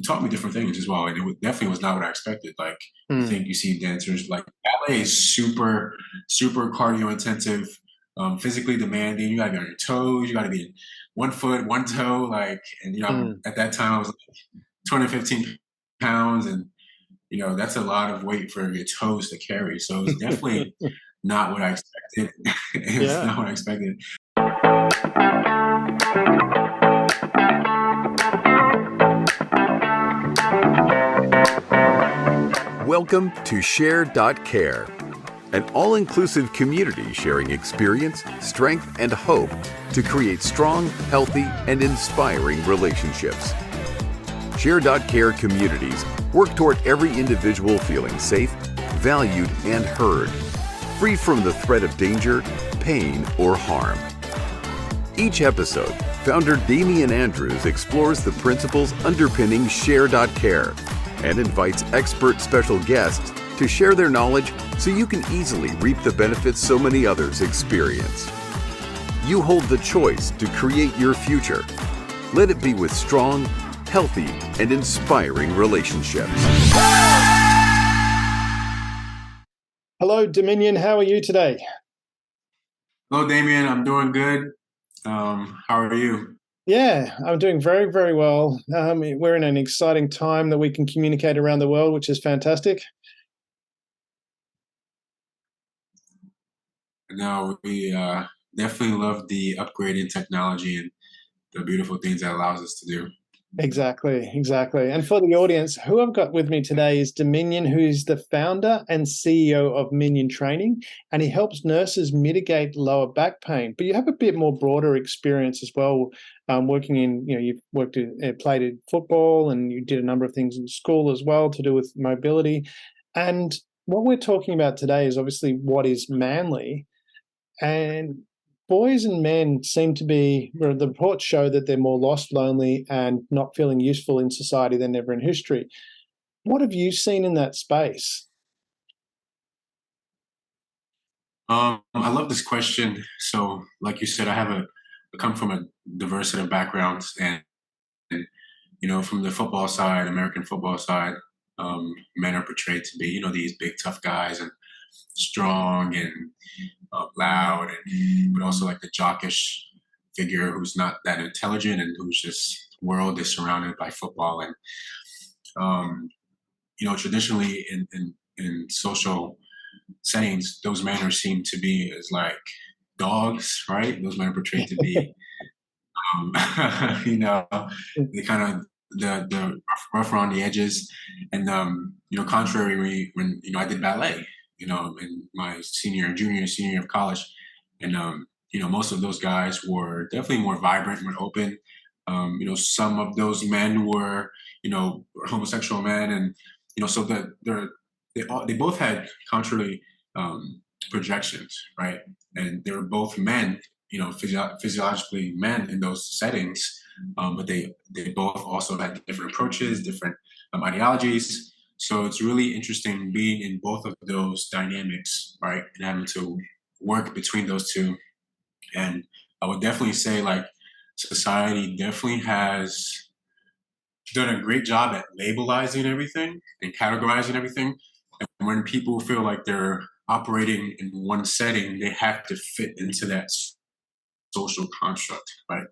taught me different things as well, and definitely was not what I expected. Like you Mm, think you see dancers like ballet is super cardio intensive, physically demanding. You gotta be on your toes. You gotta be 1 foot, one toe. Like, and mm. at that time I was like 215 pounds, and that's a lot of weight for your toes to carry. So it's definitely not what I expected. It's Yeah. not what I expected. Welcome to Share.care, an all-inclusive community sharing experience, strength, and hope to create strong, healthy, and inspiring relationships. Share.care communities work toward every individual feeling safe, valued, and heard, free from the threat of danger, pain, or harm. Each episode, founder Damian Andrews explores the principles underpinning Share.care and invites expert special guests to share their knowledge so you can easily reap the benefits so many others experience. You hold the choice to create your future. Let it be with strong, healthy, and inspiring relationships. Hello, Dominion. How are you today? Hello, Damien. I'm doing good. How are you? Yeah, I'm doing very, very well. We're in an exciting time that we can communicate around the world, which is fantastic. No, we definitely love the upgrade in technology and the beautiful things that allows us to do. Exactly, exactly. And for the audience, who I've got with me today is Dominion, who's the founder and CEO of Minion Training, and he helps nurses mitigate lower back pain. But you have a bit more broader experience as well, working in, you've worked in, played in football, and you did a number of things in school as well to do with mobility. And what we're talking about today is obviously what is manly. And boys and men seem to be, well, the reports show that they're more lost, lonely, and not feeling useful in society than ever in history. What have you seen in that space? I love this question. So, like you said, I come from a diversity of backgrounds, and from the football side, American football side, men are portrayed to be, these big tough guys and strong and loud, and but also like the jockish figure who's not that intelligent and who's just world is surrounded by football. And traditionally in social settings, those men are seen to be as like dogs, right? Those men are portrayed to be, um, the kind of the rough around the edges. And contrary when I did ballet, in my junior, senior year of college, and most of those guys were definitely more vibrant, more open. Some of those men were, homosexual men, and so that they both had contrary projections, right? And they were both men, physiologically men in those settings, but they both also had different approaches, different ideologies. So it's really interesting being in both of those dynamics, right, and having to work between those two. And I would definitely say, like, society definitely has done a great job at labelizing everything and categorizing everything. And when people feel like they're operating in one setting, they have to fit into that social construct, right?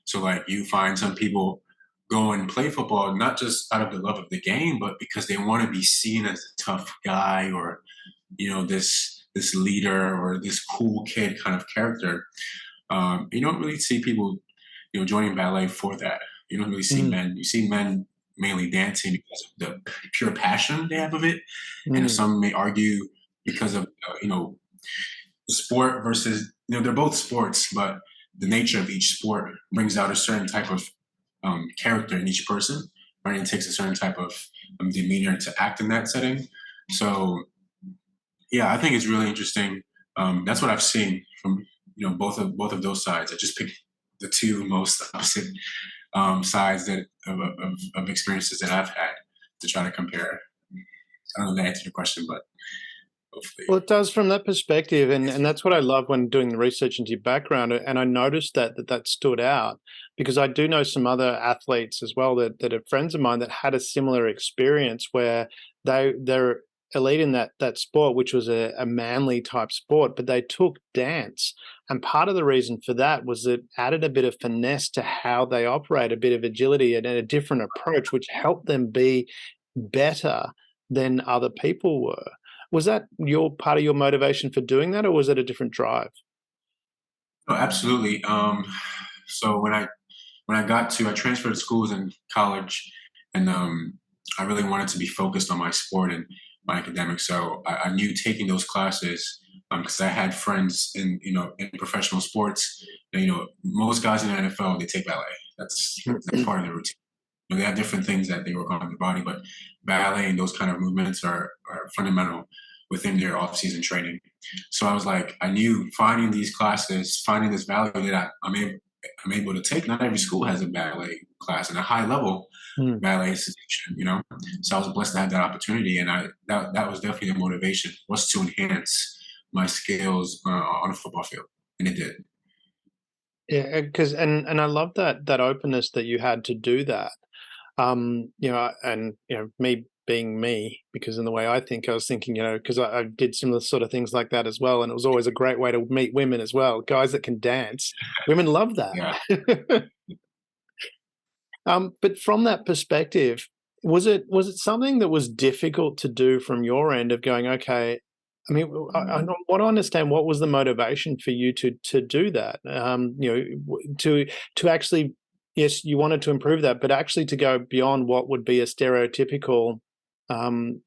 So, like, you find some people go and play football not just out of the love of the game, but because they want to be seen as a tough guy, or this leader, or this cool kid kind of character. You don't really see people, joining ballet for that. You don't really see Mm, men. You see men mainly dancing because of the pure passion they have of it, and mm, some may argue because of sport versus, they're both sports, but the nature of each sport brings out a certain type of character in each person, right? It takes a certain type of demeanor to act in that setting. So yeah, I think it's really interesting. That's what I've seen from both of those sides. I just picked the two most opposite sides of experiences that I've had to try to compare. I don't know if that answered your question, but hopefully. Well, it does from that perspective, and that's what I love when doing the research into your background. And I noticed that stood out because I do know some other athletes as well that are friends of mine that had a similar experience where they're elite in that sport, which was a manly type sport, but they took dance, and part of the reason for that was it added a bit of finesse to how they operate, a bit of agility and a different approach, which helped them be better than other people were. Was that your part of your motivation for doing that, or was it a different drive? Oh, absolutely. So when I transferred schools in college, and I really wanted to be focused on my sport and my academics. So I knew taking those classes, because I had friends in in professional sports. And, most guys in the NFL, they take ballet. That's part of the routine. They have different things that they work on in their body, but ballet and those kind of movements are fundamental within their off-season training. So I was like, I knew finding these classes, finding this value that I'm able to take. Not every school has a ballet class and a high level Mm. ballet institution. So I was blessed to have that opportunity, and that was definitely the motivation, was to enhance my skills on a football field, and it did. Yeah, because and I love that openness that you had to do that. And me being me, because in the way I think, I was thinking, because I did similar sort of things like that as well, and it was always a great way to meet women as well, guys that can dance. Women love that. Yeah. But from that perspective, was it something that was difficult to do from your end of going, okay? I mean, I want to understand what was the motivation for you to do that. To actually, yes, you wanted to improve that, but actually to go beyond what would be a stereotypical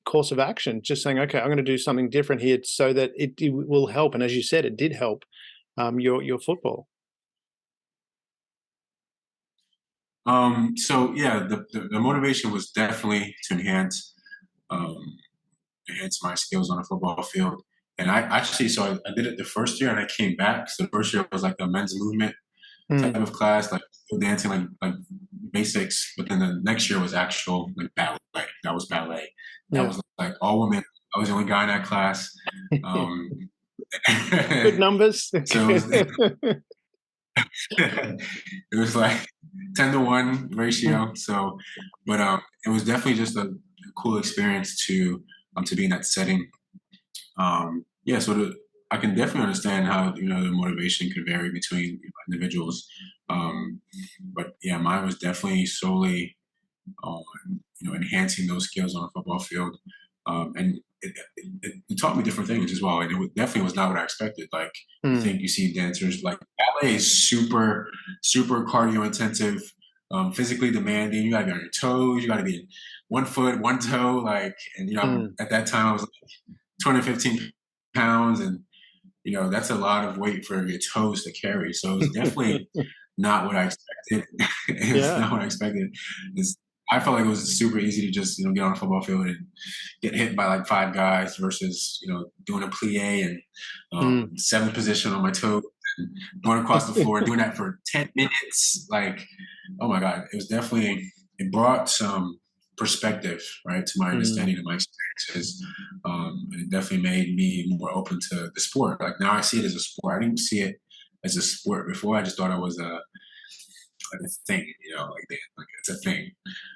course of action. Just saying, okay, I'm going to do something different here so that it will help. And as you said, it did help your football. So yeah, the motivation was definitely to um, enhance my skills on a football field. And I actually, so I did it the first year, and I came back. So the first year was like a men's movement type Mm, of class, like dancing, like basics. But then the next year was actual like ballet. That was ballet. That yeah. was like all women. I was the only guy in that class. Um, Good numbers. so it was like 10-to-1 Mm, ratio. So, but it was definitely just a cool experience to be in that setting. Yeah, so I can definitely understand how the motivation could vary between individuals. But yeah, mine was definitely solely on enhancing those skills on a football field, and it taught me different things as well. And definitely was not what I expected. Like, you mm, think you see dancers, like ballet is super cardio intensive, physically demanding. You got to be on your toes. You got to be in one foot, one toe. Like, and mm. at that time I was like 215 pounds, and that's a lot of weight for your toes to carry. So it was definitely not what I expected. It's Yeah. not what I expected. It's, I felt like it was super easy to just get on a football field and get hit by like five guys versus doing a plie and Mm, seventh position on my toe, and going across the floor, doing that for 10 minutes. Like, oh my god, it was definitely, it brought some perspective, right, to my mm, understanding of my experiences, and it definitely made me more open to the sport. Like, now I see it as a sport. I didn't see it as a sport before. I just thought it was like a thing, like it's a thing.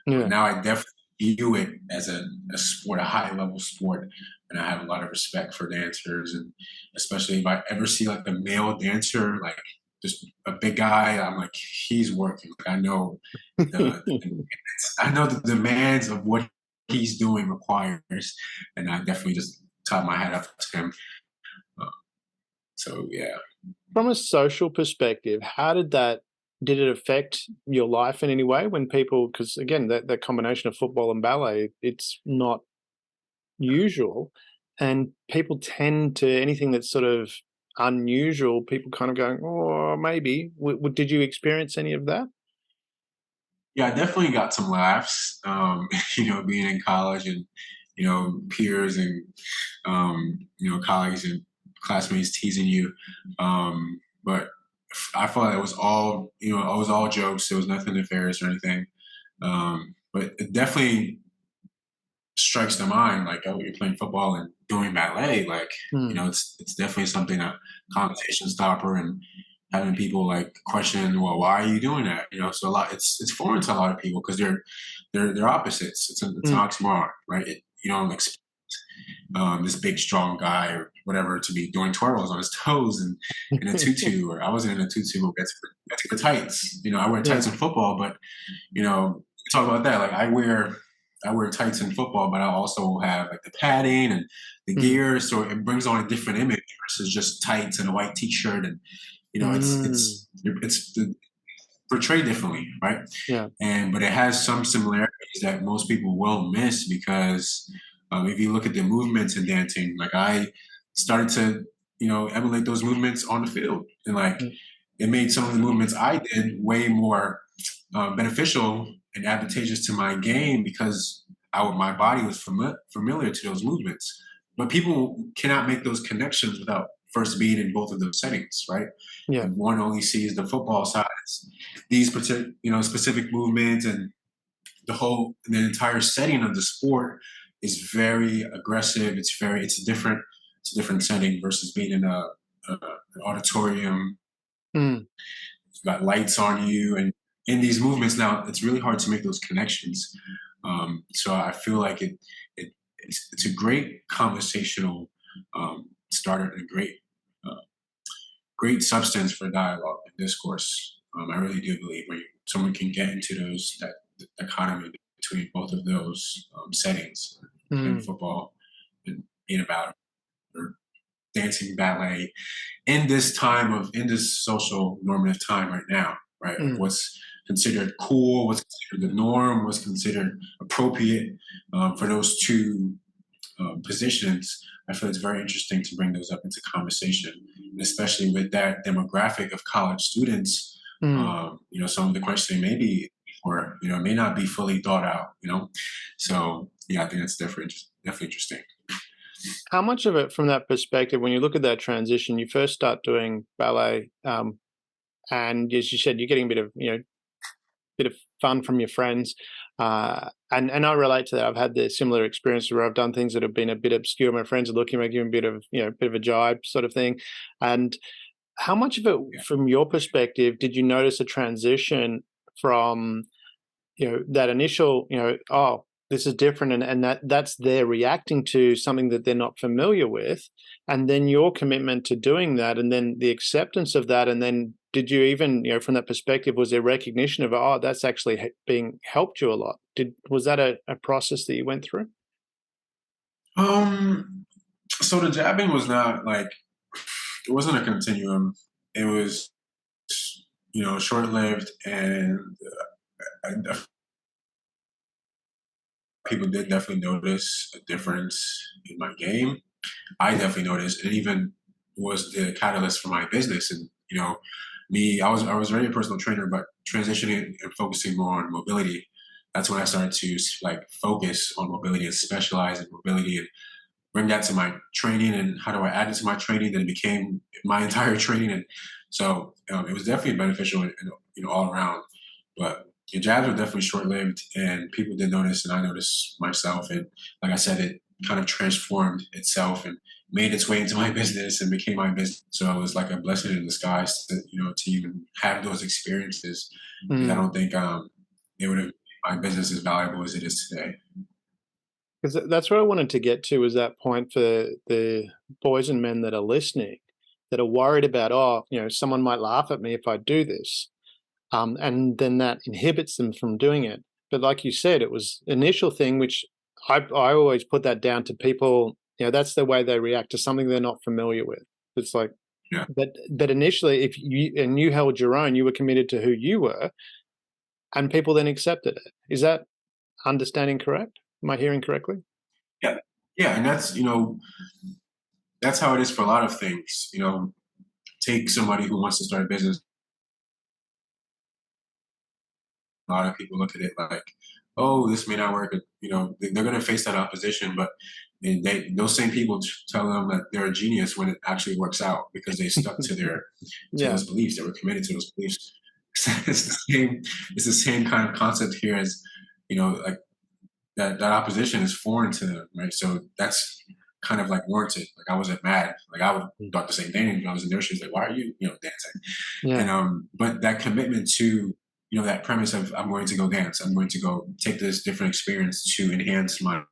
But yeah. now I definitely view it as a sport, a high level sport, and I have a lot of respect for dancers, and especially if I ever see like a male dancer, like just a big guy, I'm like, he's working. Like, the I know the demands of what he's doing requires, and I definitely just top my hat up to him. Uh, so yeah. From a social perspective, how did it affect your life in any way when people, because again, that combination of football and ballet, it's not usual, and people tend to anything that's sort of unusual, people kind of going, "Oh, maybe." Did you experience any of that? Yeah, I definitely got some laughs, being in college, and, peers and, colleagues and classmates teasing you. But I thought it was all, it was all jokes. There was nothing nefarious or anything. But it definitely strikes the mind, like, oh, you're playing football and doing ballet, like, Mm. it's definitely something, a conversation stopper, and having people like question, well, why are you doing that? So a lot, it's foreign to a lot of people because they're opposites. It's an Mm. oxymoron, right? You don't expect this big strong guy or whatever to be doing twirls on his toes and in a tutu, or I wasn't in a tutu, but I took the tights. I wear Yeah. tights in football, but talk about that. Like I wear tights in football, but I also have like the padding and the Mm. gear, so it brings on a different image versus just tights and a white t-shirt. And it's Mm. it's portrayed differently, right? Yeah. But it has some similarities that most people will miss because if you look at the movements in dancing, like I started to emulate those movements on the field, and like Mm. it made some of the movements I did way more beneficial and advantageous to my game because my body was familiar to those movements. But people cannot make those connections without first being in both of those settings, right? Yeah. If one only sees the football side, these specific movements, and the entire setting of the sport is very aggressive. It's a different setting versus being in an auditorium. Mm. You've got lights on you, and in these movements now, it's really hard to make those connections. So I feel like it's a great conversational starter and a great substance for dialogue and discourse. I really do believe when someone can get into that economy between both of those settings, playing Mm. football and being about or dancing ballet in this social normative time right now, right? Of Mm. what's considered cool, what's considered the norm, what's considered appropriate for those two positions. I feel it's very interesting to bring those up into conversation, and especially with that demographic of college students. Mm. Some of the questioning maybe or may not be fully thought out. So yeah, I think that's definitely interesting. How much of it, from that perspective, when you look at that transition, you first start doing ballet, and as you said, you're getting a bit of fun from your friends, and I relate to that. I've had the similar experience where I've done things that have been a bit obscure. My friends are looking at giving a bit of a jibe sort of thing. And how much of it, Yeah. from your perspective, did you notice a transition from that initial, oh, this is different, and that's they're reacting to something that they're not familiar with, and then your commitment to doing that, and then the acceptance of that, and then did you even, from that perspective, was there recognition of, oh, that's actually being helped you a lot? Was that a process that you went through? Um. So the jabbing was not like it wasn't a continuum. It was short lived, and uh, people did definitely notice a difference in my game. I definitely noticed, and even was the catalyst for my business. And me, I was already a personal trainer, but transitioning and focusing more on mobility. That's when I started to like focus on mobility and specialize in mobility and bring that to my training. And how do I add it to my training? Then it became my entire training, and so it was definitely beneficial, all around. But your jabs were definitely short lived, and people did notice, and I noticed myself. And like I said, it kind of transformed itself and made its way into my business and became my business. So it was like a blessing in disguise to even have those experiences, because I Mm. don't think it would have made my business as valuable as it is today. Because that's where I wanted to get to, is that point for the boys and men that are listening, that are worried about, oh, someone might laugh at me if I do this. And then that inhibits them from doing it. But like you said, it was initial thing, which I always put that down to people. That's the way they react to something they're not familiar with. It's like, Yeah. but initially, if you held your own, you were committed to who you were, and people then accepted it. Is that understanding correct? Am I hearing correctly? Yeah. Yeah. And that's how it is for a lot of things. Take somebody who wants to start a business. A lot of people look at it like, oh, this may not work. They're going to face that opposition, but those same people tell them that they're a genius when it actually works out because they stuck to Yeah. those beliefs. They were committed to those beliefs. It's the same. It's the same kind of concept here as like that opposition is foreign to them, right? So that's kind of like warranted. Like I wasn't mad. Like I would Mm. thought the same thing. When I was in their shoes, like, why are you, dancing? And Yeah. but that commitment to, that premise of I'm going to go dance, I'm going to go take this different experience to enhance my,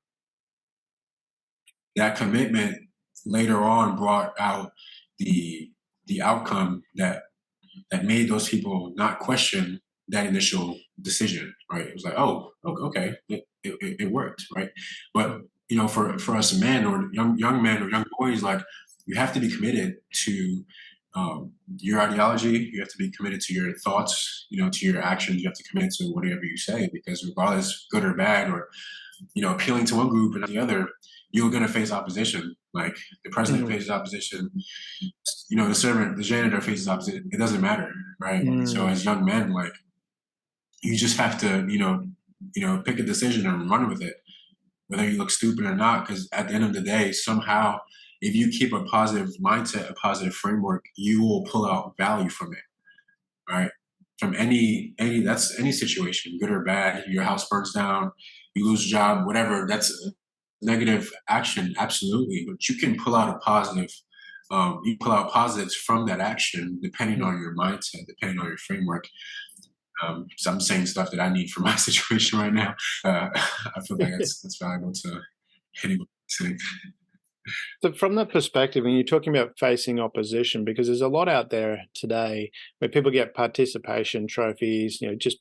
that commitment later on brought out the outcome that made those people not question that initial decision, right? It was like, oh, okay, it worked, right? But for us men or young men or young boys, like you have to be committed to your ideology. You have to be committed to your thoughts, to your actions. You have to commit to whatever you say, because regardless, good or bad, or appealing to one group and not the other, you're going to face opposition. Like the president Mm. faces opposition, the servant, the janitor faces opposition. It doesn't matter, right? So Mm. as young men, like you just have to, pick a decision and run with it, whether you look stupid or not. Because at the end of the day, somehow, if you keep a positive mindset, a positive framework, you will pull out value from it, right? From any situation, good or bad. Your house burns down, you lose a job, whatever. That's a negative action, absolutely. But you can pull out a positive. You pull out positives from that action, depending Mm. on your mindset, depending on your framework. So I'm saying stuff that I need for my situation right now. I feel like that's valuable to anyone listening. So from that perspective, when you're talking about facing opposition, because there's a lot out there today where people get participation trophies, just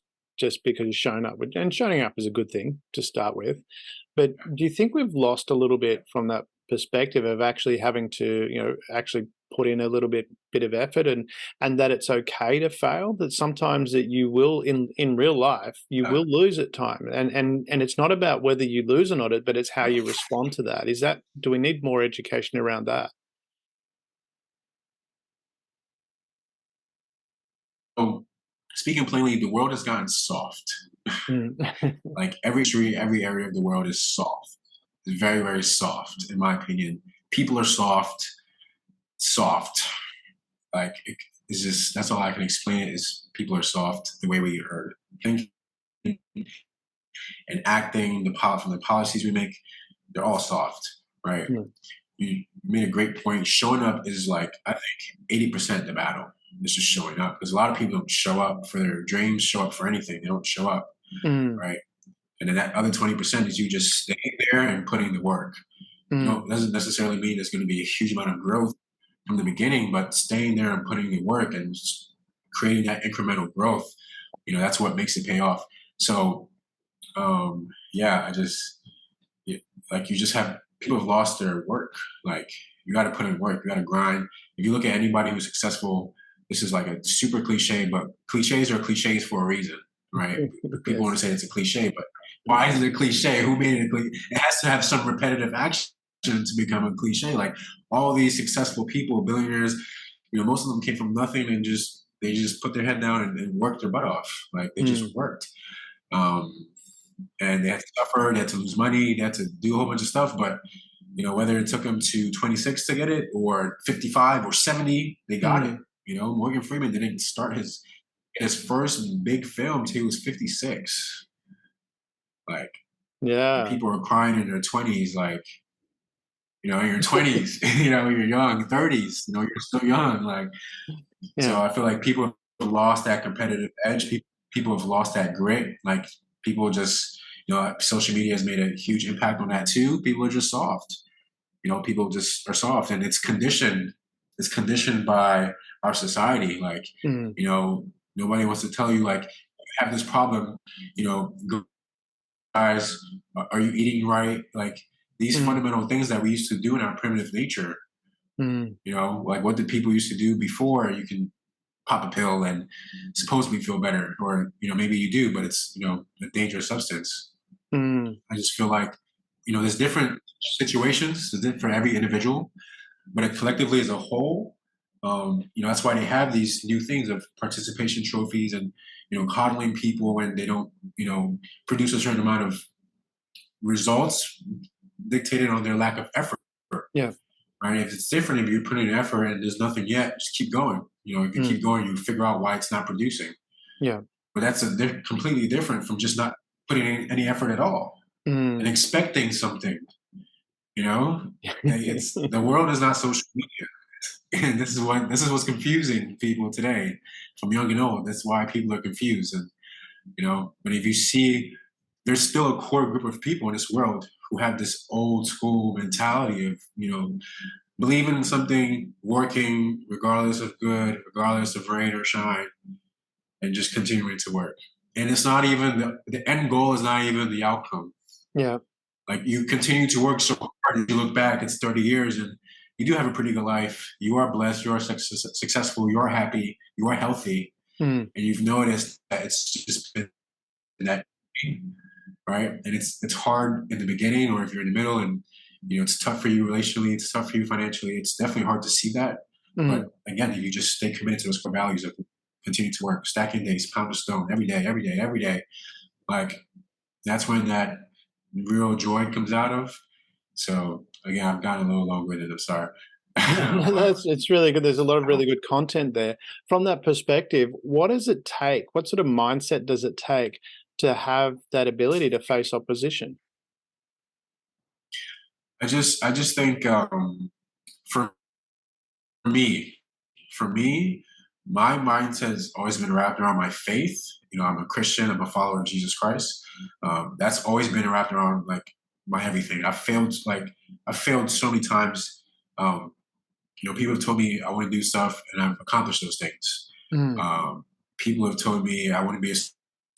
because you're showing up, and showing up is a good thing to start with. But do you think we've lost a little bit from that perspective of actually having to, actually put in a little bit of effort, and that it's okay to fail, that sometimes that you will in real life, you Uh, will lose at time. And it's not about whether you lose or not, but it's how you respond to that. Do we need more education around that? so speaking plainly, the world has gotten soft. Mm. Like every tree, every area of the world is soft. It's very, very soft, in my opinion. People are soft, soft. Like it's just that's all I can explain it is people are soft the way we heard. Thinking and acting, from the policies we make, they're all soft, right? Mm. You made a great point. Showing up is like, I think, 80% the battle. It's just showing up, because a lot of people don't show up for their dreams, show up for anything. They don't show up, Mm. right? And then that other 20% is you just staying there and putting the work. Mm. Doesn't necessarily mean there's going to be a huge amount of growth from the beginning, but staying there and putting the work and just creating that incremental growth, that's what makes it pay off. So, yeah, yeah, like you just have people have lost their work. Like you got to put in work, you got to grind. If you look at anybody who's successful, this is like a super cliche, but cliches are cliches for a reason, right? People want Yes. to say it's a cliche, but why is it a cliche? Who made it a cliche? It has to have some repetitive action to become a cliche. Like all these successful people, billionaires, most of them came from nothing and they just put their head down and worked their butt off. Like they just Mm. worked. Um, and they had to suffer, they had to lose money, they had to do a whole bunch of stuff. But whether it took them to 26 to get it, or 55 or 70, they got it. Mm. Morgan Freeman didn't start his first big film till he was 56. Like, and Yeah. people are crying in their 20s, like, in your 20s, you're young, 30s, you're still young. Like, so Yeah. I feel like people have lost that competitive edge. People have lost that grit. Like people just, social media has made a huge impact on that too. People are just soft. People just are soft, and it's conditioned. It's conditioned by our society. Like, Mm. nobody wants to tell you like you have this problem. Guys, are you eating right? Like these Mm. fundamental things that we used to do in our primitive nature. Mm. Like what did people used to do before? You can pop a pill and supposedly feel better, or maybe you do, but it's a dangerous substance. Mm. I just feel like there's different situations for every individual, but it collectively as a whole, that's why they have these new things of participation trophies and coddling people when they don't produce a certain amount of results dictated on their lack of effort. Yeah. Right? If it's different, if you put in effort and there's nothing yet, just keep going. If you Mm. keep going, you figure out why it's not producing. Yeah. But that's completely different from just not putting in any effort at all. Mm. and expecting something, you know? It's the world is not social media. And this is what's confusing people today, from young and old. That's why people are confused. And but if you see, there's still a core group of people in this world who have this old school mentality of believing in something, working regardless of good, regardless of rain or shine, and just continuing to work. And it's not even the end goal is not even the outcome. Yeah. Like, you continue to work so hard, and you look back, it's 30 years, and you do have a pretty good life. You are blessed. You are successful. You are happy. You are healthy, Mm. and you've noticed that it's just been that, right? And it's hard in the beginning, or if you're in the middle, and it's tough for you relationally, it's tough for you financially. It's definitely hard to see that. But Mm. again, if you just stay committed to those core values of continue to work, stacking days, pound of stone, every day, every day, every day, like, that's when that real joy comes out of. So again, I've gotten a little long-winded. I'm sorry. No, it's really good. There's a lot of really good content there. From that perspective, what does it take? What sort of mindset does it take to have that ability to face opposition? I just think, for me, for me, my mindset has always been wrapped around my faith. I'm a Christian. I'm a follower of Jesus Christ. That's always been wrapped around, like, my everything. I failed so many times. Um, People have told me I want to do stuff, and I've accomplished those things. Mm. Um, People have told me I want to be a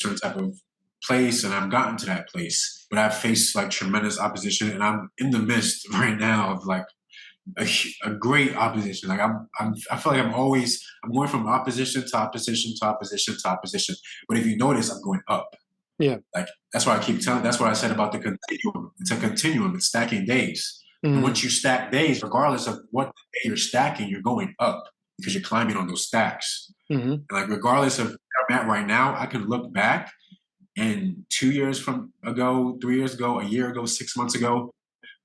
certain type of place, and I've gotten to that place. But I've faced, like, tremendous opposition, and I'm in the midst right now of, like, a great opposition. Like, I feel like I'm going from opposition to opposition to opposition to opposition. But if you notice, I'm going up. Yeah. Like, that's why I keep telling. That's what I said about the continuum. It's a continuum. It's stacking days. And Mm. once you stack days, regardless of what day you're stacking, you're going up because you're climbing on those stacks. Mhm. And, like, regardless of where I'm at right now, I can look back, and 2 years from ago, 3 years ago, a year ago, 6 months ago,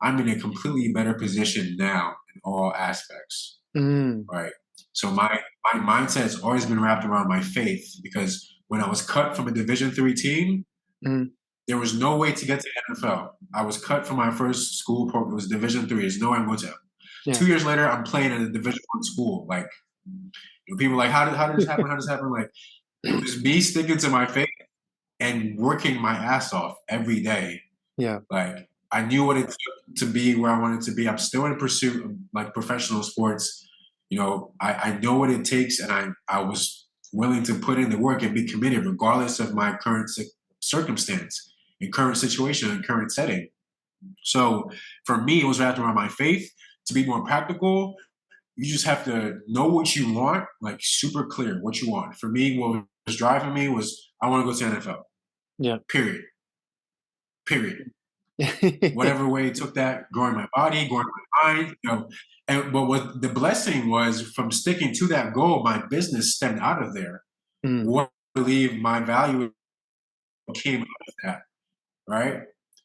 I'm in a completely better position now in all aspects, Mm. right? So my mindset has always been wrapped around my faith, because when I was cut from a Division 3 team, Mm. there was no way to get to NFL. I was cut from my first school program. It was Division 3. There's no way I'm going to. Yeah. 2 years later, I'm playing at a Division 1 school. Like, people are like, how did this happen? How did this happen? Like, it was me sticking to my faith and working my ass off every day. Yeah. Like, I knew what it took to be where I wanted to be. I'm still in pursuit of, like, professional sports. I know what it takes, and I was willing to put in the work and be committed regardless of my current circumstance and current situation and current setting. So for me, it was wrapped around my faith. To be more practical, you just have to know what you want, like, super clear what you want. For me, what was driving me was, I want to go to NFL. Yeah. Period. Period. Whatever way it took that, growing my body, growing my mind. But what the blessing was, from sticking to that goal, my business stemmed out of there. Mm. What I believe my value came out of that, right?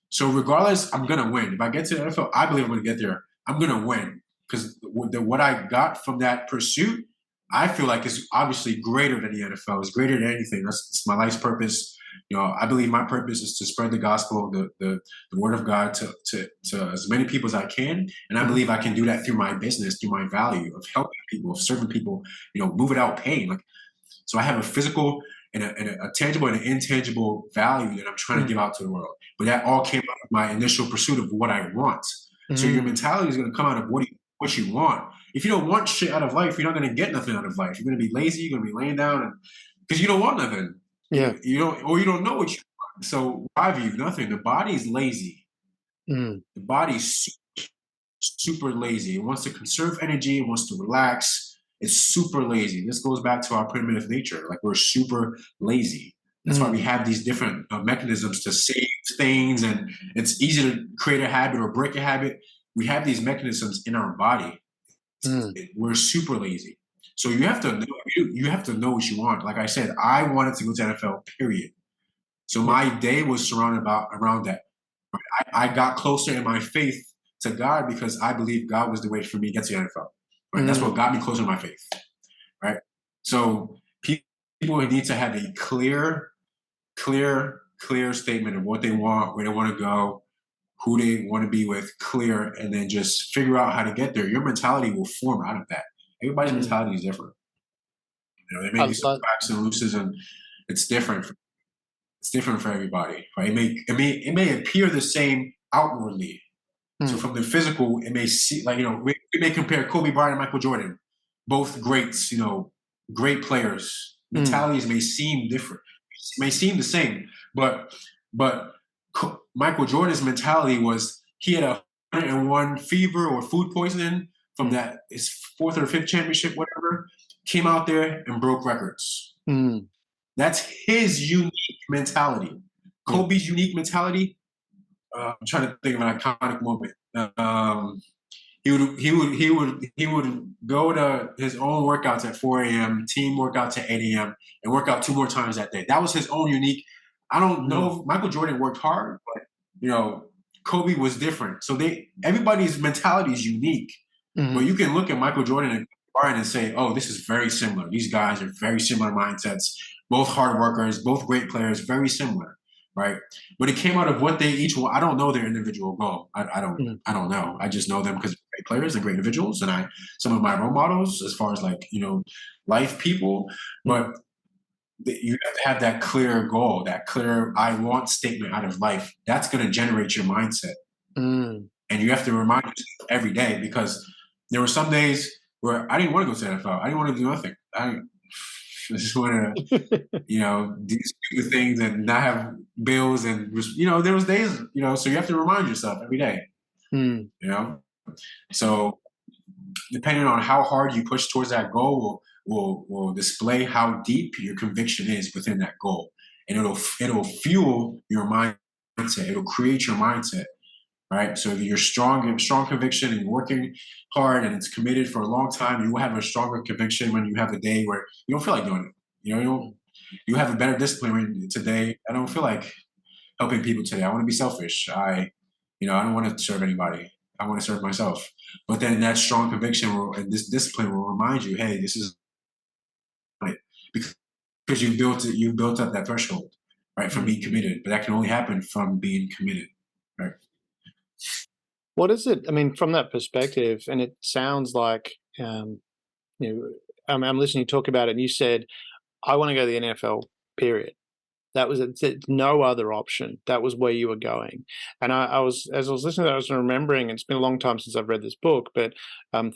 So regardless, I'm gonna win. If I get to the NFL, I believe I'm gonna get there. I'm gonna win, because what I got from that pursuit, I feel like, is obviously greater than the NFL. It's greater than anything. It's my life's purpose. I believe my purpose is to spread the gospel, the word of God, to as many people as I can. And I Mhm. believe I can do that through my business, through my value of helping people, of serving people, move without pain. Like, so I have a physical and a tangible and an intangible value that I'm trying to Mm. give out to the world. But that all came out of my initial pursuit of what I want. So your Mm. mentality is going to come out of what you want. If you don't want shit out of life, you're not going to get nothing out of life. You're going to be lazy. You're going to be laying down, and because you don't want nothing. Yeah. You don't, or you don't know what you want. So why you nothing? The body is lazy. Mm. The body's super lazy. It wants to conserve energy. It wants to relax. It's super lazy. This goes back to our primitive nature. Like, we're super lazy. That's why we Mm. have these different mechanisms to save things, and it's easy to create a habit or break a habit. We have these mechanisms in our body. Mm. We're super lazy. So you have to know what you want. Like I said, I wanted to go to NFL. Period. So Yeah. my day was surrounded around that. I got closer in my faith to God because I believe God was the way for me to get to the NFL. Right? That's what Mm. got me closer to my faith. Right. So people need to have a clear clear statement of what they want, where they want to go, who they want to be with, clear, and then just figure out how to get there. Your mentality will form out of that. Everybody's Mm. mentality is different. You know, there may I be some love, cracks and looses, and it's different. It's different for everybody, right? It may appear the same outwardly. So mm, from the physical, it may see like, you know, we may compare Kobe Bryant and Michael Jordan, both greats, you know, great players. mm, Mentalities may seem different, may seem the same, but Michael Jordan's mentality was he had a 101 fever or food poisoning from mm, that his fourth or fifth championship, whatever. Came out there and broke records. mm, That's his unique mentality. yeah. Kobe's unique mentality. I'm trying to think of an iconic moment. He would go to his own workouts at 4 a.m., team workouts at 8 a.m., and work out 2 more times that day. That was his own unique. I don't Mm, know if Michael Jordan worked hard, but you know, Kobe was different. So everybody's mentality is unique. But mm, you can look at Michael Jordan and Bryant and say, oh, this is very similar. These guys are very similar mindsets, both hard workers, both great players, very similar, right? But it came out of what they each want. I don't know their individual goal. mm, I don't know. I just know them because they're great players and great individuals, and some of my role models as far as like, you know, life people. mm, But you have to have that clear goal, that clear I want statement out of life. That's going to generate your mindset. mm. And you have to remind yourself every day, because there were some days where I didn't want to go to the NFL. I didn't want to do nothing. I just want to, you know, do stupid things and not have bills. And, you know, there was days, you know, so you have to remind yourself every day, Mm, you know. So depending on how hard you push towards that goal will display how deep your conviction is within that goal. And it'll fuel your mindset. It'll create your mindset. Right. So if you're strong conviction and you're working hard and it's committed for a long time, you will have a stronger conviction when you have a day where you don't feel like doing it. You know, you have a better discipline when today. I don't feel like helping people today. I want to be selfish. I don't want to serve anybody. I want to serve myself. But then that strong conviction and this discipline will remind you, hey, this is it. Because you built up that threshold, right, from mm. being committed. But that can only happen from being committed. Right. What is it? I mean, from that perspective, and it sounds like, you know, I'm listening to you talk about it, and you said, I want to go to the NFL, period. That was it's no other option. That was where you were going. And as I was listening to that, I was remembering, it's been a long time since I've read this book, but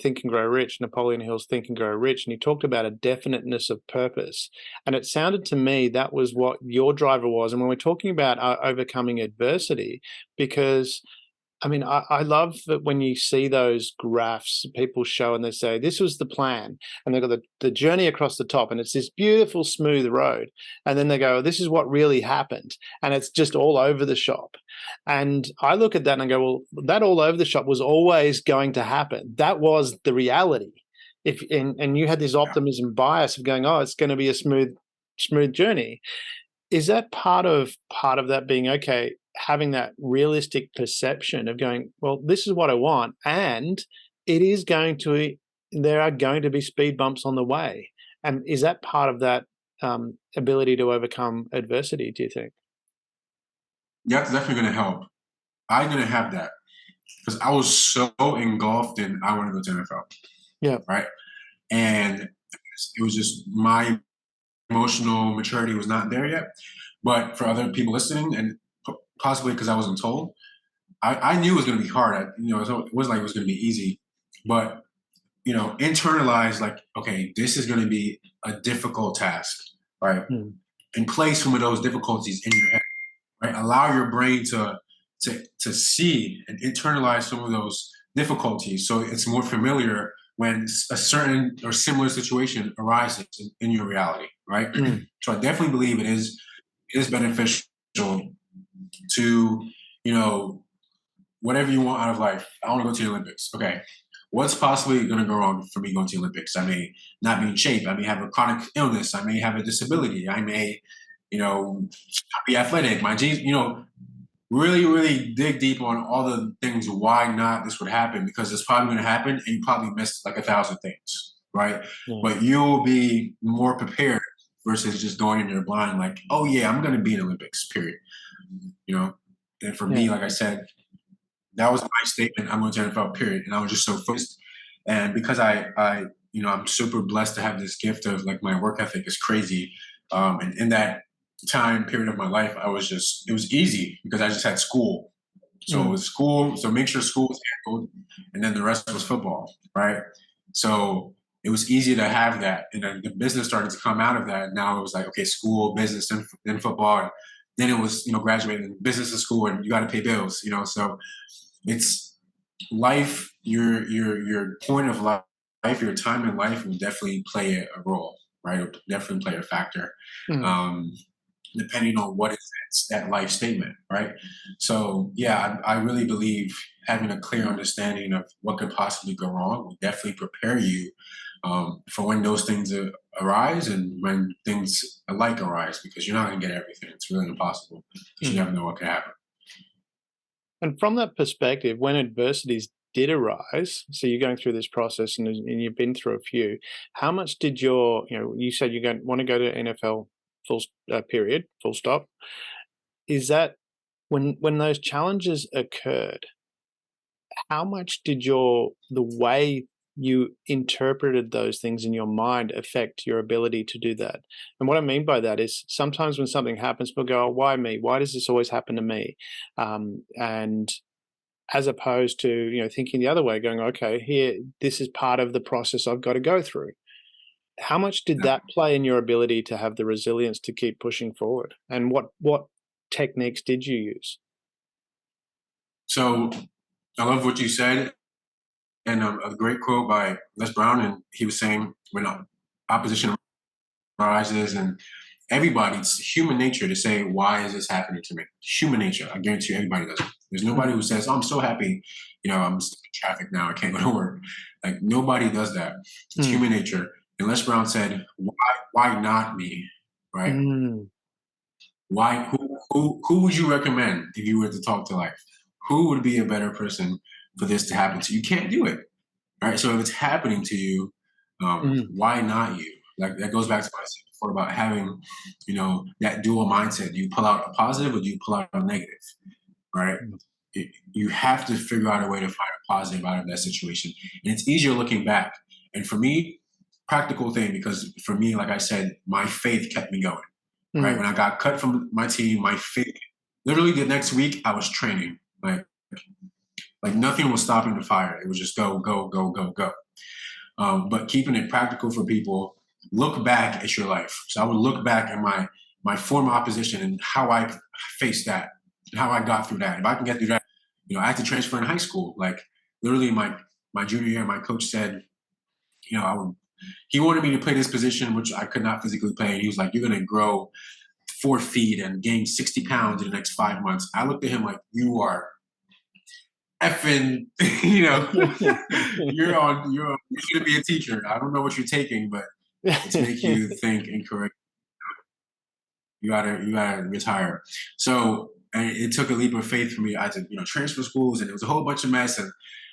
Think and Grow Rich, Napoleon Hill's Think and Grow Rich, and he talked about a definiteness of purpose. And it sounded to me that was what your driver was. And when we're talking about overcoming adversity, because I mean, I love that when you see those graphs people show and they say, this was the plan. And they've got the journey across the top and it's this beautiful, smooth road. And then they go, this is what really happened. And it's just all over the shop. And I look at that and I go, well, that all over the shop was always going to happen. That was the reality. And you had this optimism bias of going, oh, it's going to be a smooth journey. Is that part of that being okay, having that realistic perception of going, well, this is what I want, and it is going to, there are going to be speed bumps on the way, and is that part of that ability to overcome adversity? Do you think? That's definitely going to help. I didn't have that because I was so engulfed in I want to go to NFL, Yeah. right? And it was just my emotional maturity was not there yet. But for other people listening, and possibly because I wasn't told, I knew it was going to be hard. It wasn't like it was going to be easy, but internalize like, okay, this is going to be a difficult task, right? Mm. And place some of those difficulties in your head, right? Allow your brain to see and internalize some of those difficulties, so it's more familiar when a certain or similar situation arises in your reality, right? Mm. So I definitely believe it is beneficial to, whatever you want out of life. I want to go to the Olympics. Okay. What's possibly going to go wrong for me going to the Olympics? I may not be in shape. I may have a chronic illness. I may have a disability. I may, not be athletic. My genes, really, really dig deep on all the things why not this would happen, because it's probably going to happen and you probably missed like 1,000 things, right? Yeah. But you'll be more prepared versus just going in there blind like, oh yeah, I'm going to be in the Olympics, period. you know. And for Yeah. me, like I said, that was my statement. I'm going to NFL, period. And I was just so focused. And because I'm super blessed to have this gift of like my work ethic is crazy. And in that time period of my life, it was easy because I just had school. So it Mm. was school. So make sure school was handled, and then the rest was football, right? So it was easy to have that, and then the business started to come out of that. Now it was like, okay, school, business, and then football. And then it was, graduating business and school, and you got to pay bills, So it's life. Your point of life, your time in life will definitely play a role, right? It'll definitely play a factor. Mm. Um, Depending on what is that life statement, right? So yeah, I really believe having a clear understanding of what could possibly go wrong will definitely prepare you for when those things arise and when things alike arise, because you're not going to get everything. It's really impossible because you Mm. never know what could happen. And from that perspective, when adversities did arise, so you're going through this process and you've been through a few, how much did you said you're going want to go to NFL period, full stop. Is that when those challenges occurred, how much did the way you interpreted those things in your mind affect your ability to do that? And what I mean by that is sometimes when something happens, people go, "Oh, why me? Why does this always happen to me?" And as opposed to thinking the other way, going, "Okay, here, this is part of the process I've got to go through." How much did Yeah. that play in your ability to have the resilience to keep pushing forward? And what techniques did you use? So I love what you said, and a great quote by Les Brown, and he was saying when opposition arises, and everybody's human nature to say, why is this happening to me? Human nature. I guarantee you everybody does it. There's nobody who says, oh, I'm so happy, I'm stuck in traffic now, I can't go to work. Like nobody does that. It's Mm. human nature. And Les Brown said, why not me? Right? Mm. Why who would you recommend if you were to talk to life? Who would be a better person for this to happen to you? You can't do it. Right. So if it's happening to you, Mm. why not you? Like that goes back to what I said before about having, that dual mindset. Do you pull out a positive or do you pull out a negative? Right. Mm. You have to figure out a way to find a positive out of that situation. And it's easier looking back. And for me, practical thing, because for me, like I said, my faith kept me going. Right. Mm. When I got cut from my team, my faith, literally the next week I was training. Like nothing was stopping the fire. It was just go, go, go, go, go. But keeping it practical for people, look back at your life. So I would look back at my former opposition and how I faced that, and how I got through that. If I can get through that, I had to transfer in high school. Like literally, my junior year, my coach said, he wanted me to play this position which I could not physically play, and he was like, "You're going to grow 4 feet and gain 60 pounds in the next 5 months." I looked at him like, "You are effing, you're going to be a teacher. I don't know what you're taking, but it's make you think and correct. You gotta retire." So, and it took a leap of faith for me. I had to, transfer schools, and it was a whole bunch of mess.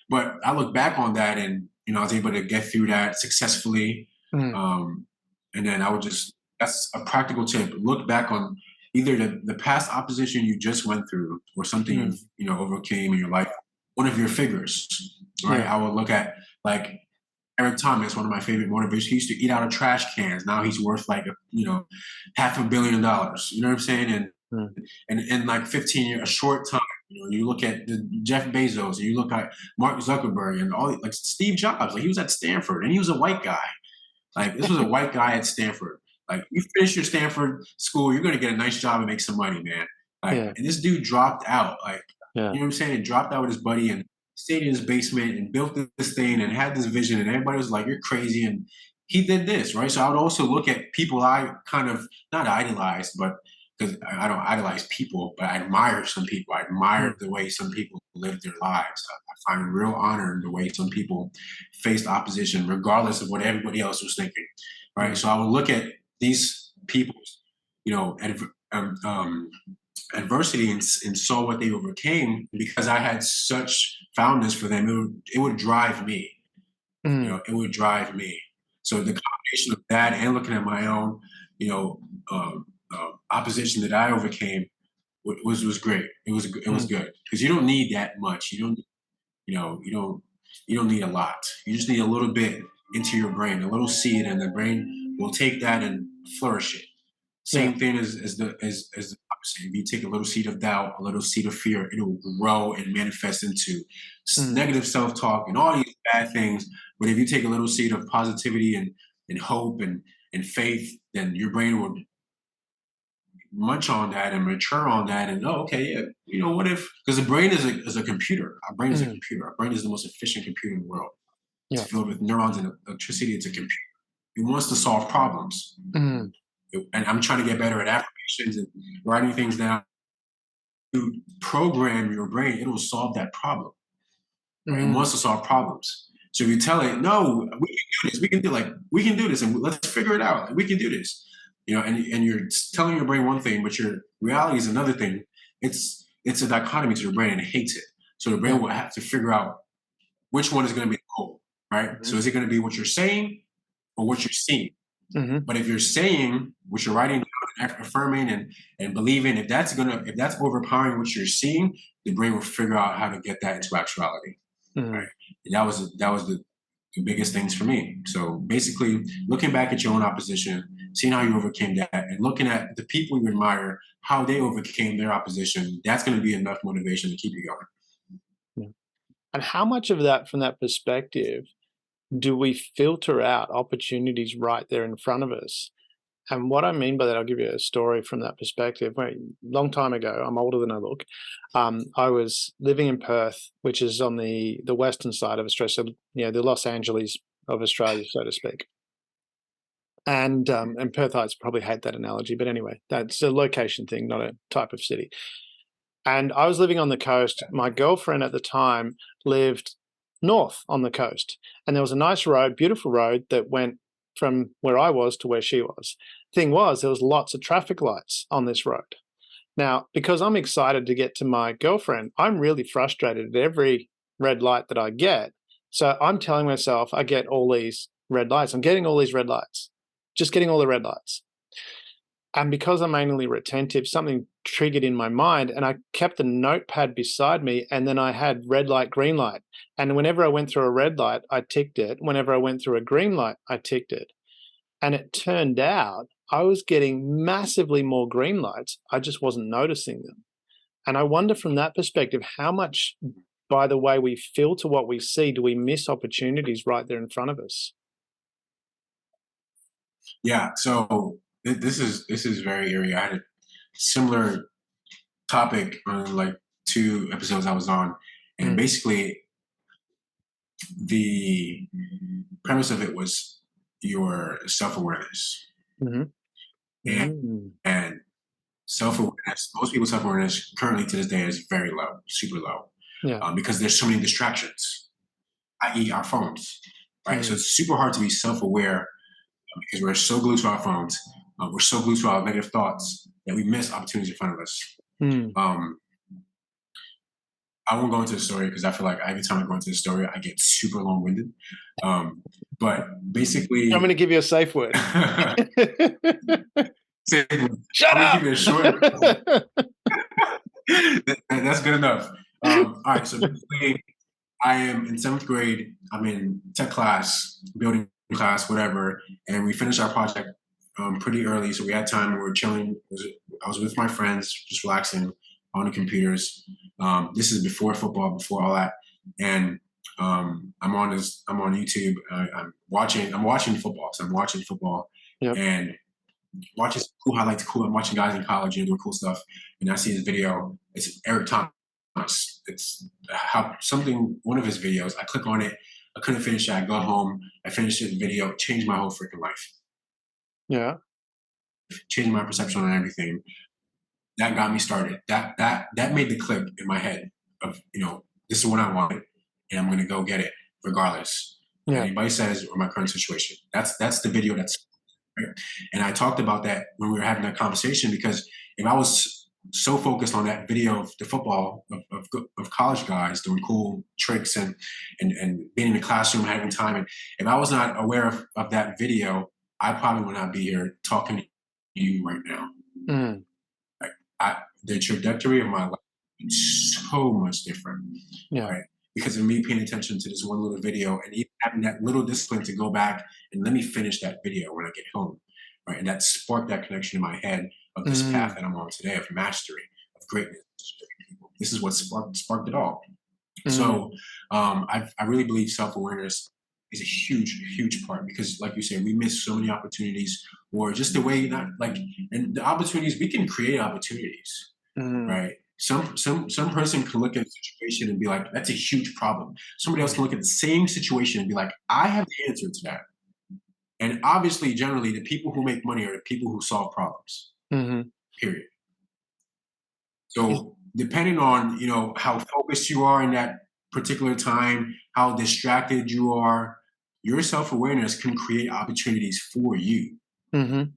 But I look back on that, and I was able to get through that successfully. Mm. Um, and then that's a practical tip. Look back on either the past opposition you just went through, or something Mm. you've overcame in your life. One of your figures, right? Yeah. I would look at like Eric Thomas, one of my favorite motivators. He used to eat out of trash cans. Now he's worth like $500 million. You know what I'm saying? Mm. And in like 15 years, a short time, you look at Jeff Bezos, and you look at Mark Zuckerberg, and all like Steve Jobs. Like he was at Stanford, and he was a white guy. Like this was a white guy at Stanford. Like you finish your Stanford school, you're gonna get a nice job and make some money, man. Like, Yeah. and this dude dropped out. Like, Yeah. you know what I'm saying? Dropped out with his buddy and stayed in his basement and built this thing and had this vision. And everybody was like, "You're crazy." And he did this, right? So I would also look at people I kind of not idolized, but because I don't idolize people, but I admire some people. I admire Mm. the way some people live their lives. I find real honor in the way some people faced opposition, regardless of what everybody else was thinking, right? Mm. So I would look at these people's, adversity, and saw what they overcame. Because I had such fondness for them, it would drive me. Mm. It would drive me. So the combination of that and looking at my own, opposition that I overcame, was great. It was good because you don't need that much. You don't need a lot. You just need a little bit into your brain, a little seed, and the brain will take that and flourish it. Yeah. Same thing as the opposite. If you take a little seed of doubt, a little seed of fear, it will grow and manifest into negative self-talk and all these bad things. But if you take a little seed of positivity and hope and faith, then your brain will munch on that and mature on that. And okay, yeah, what if? Because the brain is a computer. Our brain is a computer. Our brain is the most efficient computer in the world. Yeah. It's filled with neurons and electricity. It's a computer. It wants to solve problems. And I'm trying to get better at affirmations and writing things down. You program your brain, it will solve that problem. Right? It wants to solve problems. So if you tell it, no, we can do this, we can do this, and let's figure it out. We can do this. And you're telling your brain one thing, but your reality is another thing. It's a dichotomy to your brain, and it hates it. So the brain will have to figure out which one is going to be the goal, right? So is it going to be what you're saying or what you're seeing? But if you're saying what you're writing down and affirming and believing, if that's overpowering what you're seeing, the brain will figure out how to get that into actuality. Right? And that was the biggest things for me. So basically, looking back at your own opposition, seeing how you overcame that, and looking at the people you admire, how they overcame their opposition, that's going to be enough motivation to keep you going. And how much of that, from that perspective, do we filter out opportunities right there in front of us? And what I mean by that, I'll give you a story from that perspective. A long time ago, I'm older than I look, I was living in Perth, which is on the western side of Australia, so, the Los Angeles of Australia, so to speak. And Perthites probably hate that analogy, but anyway, that's a location thing, not a type of city. And I was living on the coast. My girlfriend at the time lived north on the coast, and there was a nice road, beautiful road, that went from where I was to where she was. Thing was, there was lots of traffic lights on this road. Now, because I'm excited to get to my girlfriend, I'm really frustrated at every red light that I get. So I'm telling myself, I get all these red lights. I'm getting all these red lights, just getting all the red lights. And because I'm anally retentive, something triggered in my mind, and I kept the notepad beside me, and then I had red light, green light. And whenever I went through a red light, I ticked it. Whenever I went through a green light, I ticked it. And it turned out I was getting massively more green lights. I just wasn't noticing them. And I wonder, from that perspective, how much, by the way we filter what we see, do we miss opportunities right there in front of us? Yeah. So this is very eerie. I had a similar topic on like 2 episodes I was on, and basically the premise of it was your self-awareness. And self-awareness, most people's self-awareness currently to this day is very low, super low, because there's so many distractions, i.e. our phones, right? So it's super hard to be self-aware because we're so glued to our phones, we're so glued to our negative thoughts that we miss opportunities in front of us. I won't go into the story because I feel like every time I go into the story, I get super long-winded. But basically, I'm going to give you a safe word. Shut up! Keep it short. That's good enough. All right, so basically, I am in 7th grade. I'm in tech class, building class, whatever, and we finished our project pretty early, so we had time. We were chilling. I was with my friends, just relaxing on the computers. This is before football, before all that, and I'm on YouTube. I'm watching football. So I'm watching football and watching cool highlights. Cool. I'm watching guys in college doing cool stuff, and I see this video. It's Eric Thomas. It's one of his videos. I click on it. I couldn't finish it. I go home. I finished the video. It changed my whole freaking life. Yeah. Changed my perception on everything. That got me started. That made the click in my head of, this is what I wanted, and I'm gonna go get it regardless of what anybody says or my current situation. That's the video. Right? And I talked about that when we were having that conversation, because if I was so focused on that video of the football of college guys doing cool tricks and being in the classroom having time, and if I was not aware of that video, I probably would not be here talking to you right now. the trajectory of my life is so much different, Yeah. right? Because of me paying attention to this one little video and even having that little discipline to go back and let me finish that video when I get home, right? And that sparked that connection in my head of this path Mm. that I'm on today of mastery, of greatness. This is what sparked it all. Mm. So I really believe self-awareness is a huge part because, like you said, we miss so many opportunities, or just the way not like, and the opportunities we can create opportunities, Mm. right? Some person can look at a situation and be like, "That's a huge problem." Somebody else can look at the same situation and be like, "I have the answer to that." And obviously, generally, the people who make money are the people who solve problems. Mhm. Period. Is So depending on, how focused you are in that particular time, how distracted you are, your self-awareness can create opportunities for you. Mhm.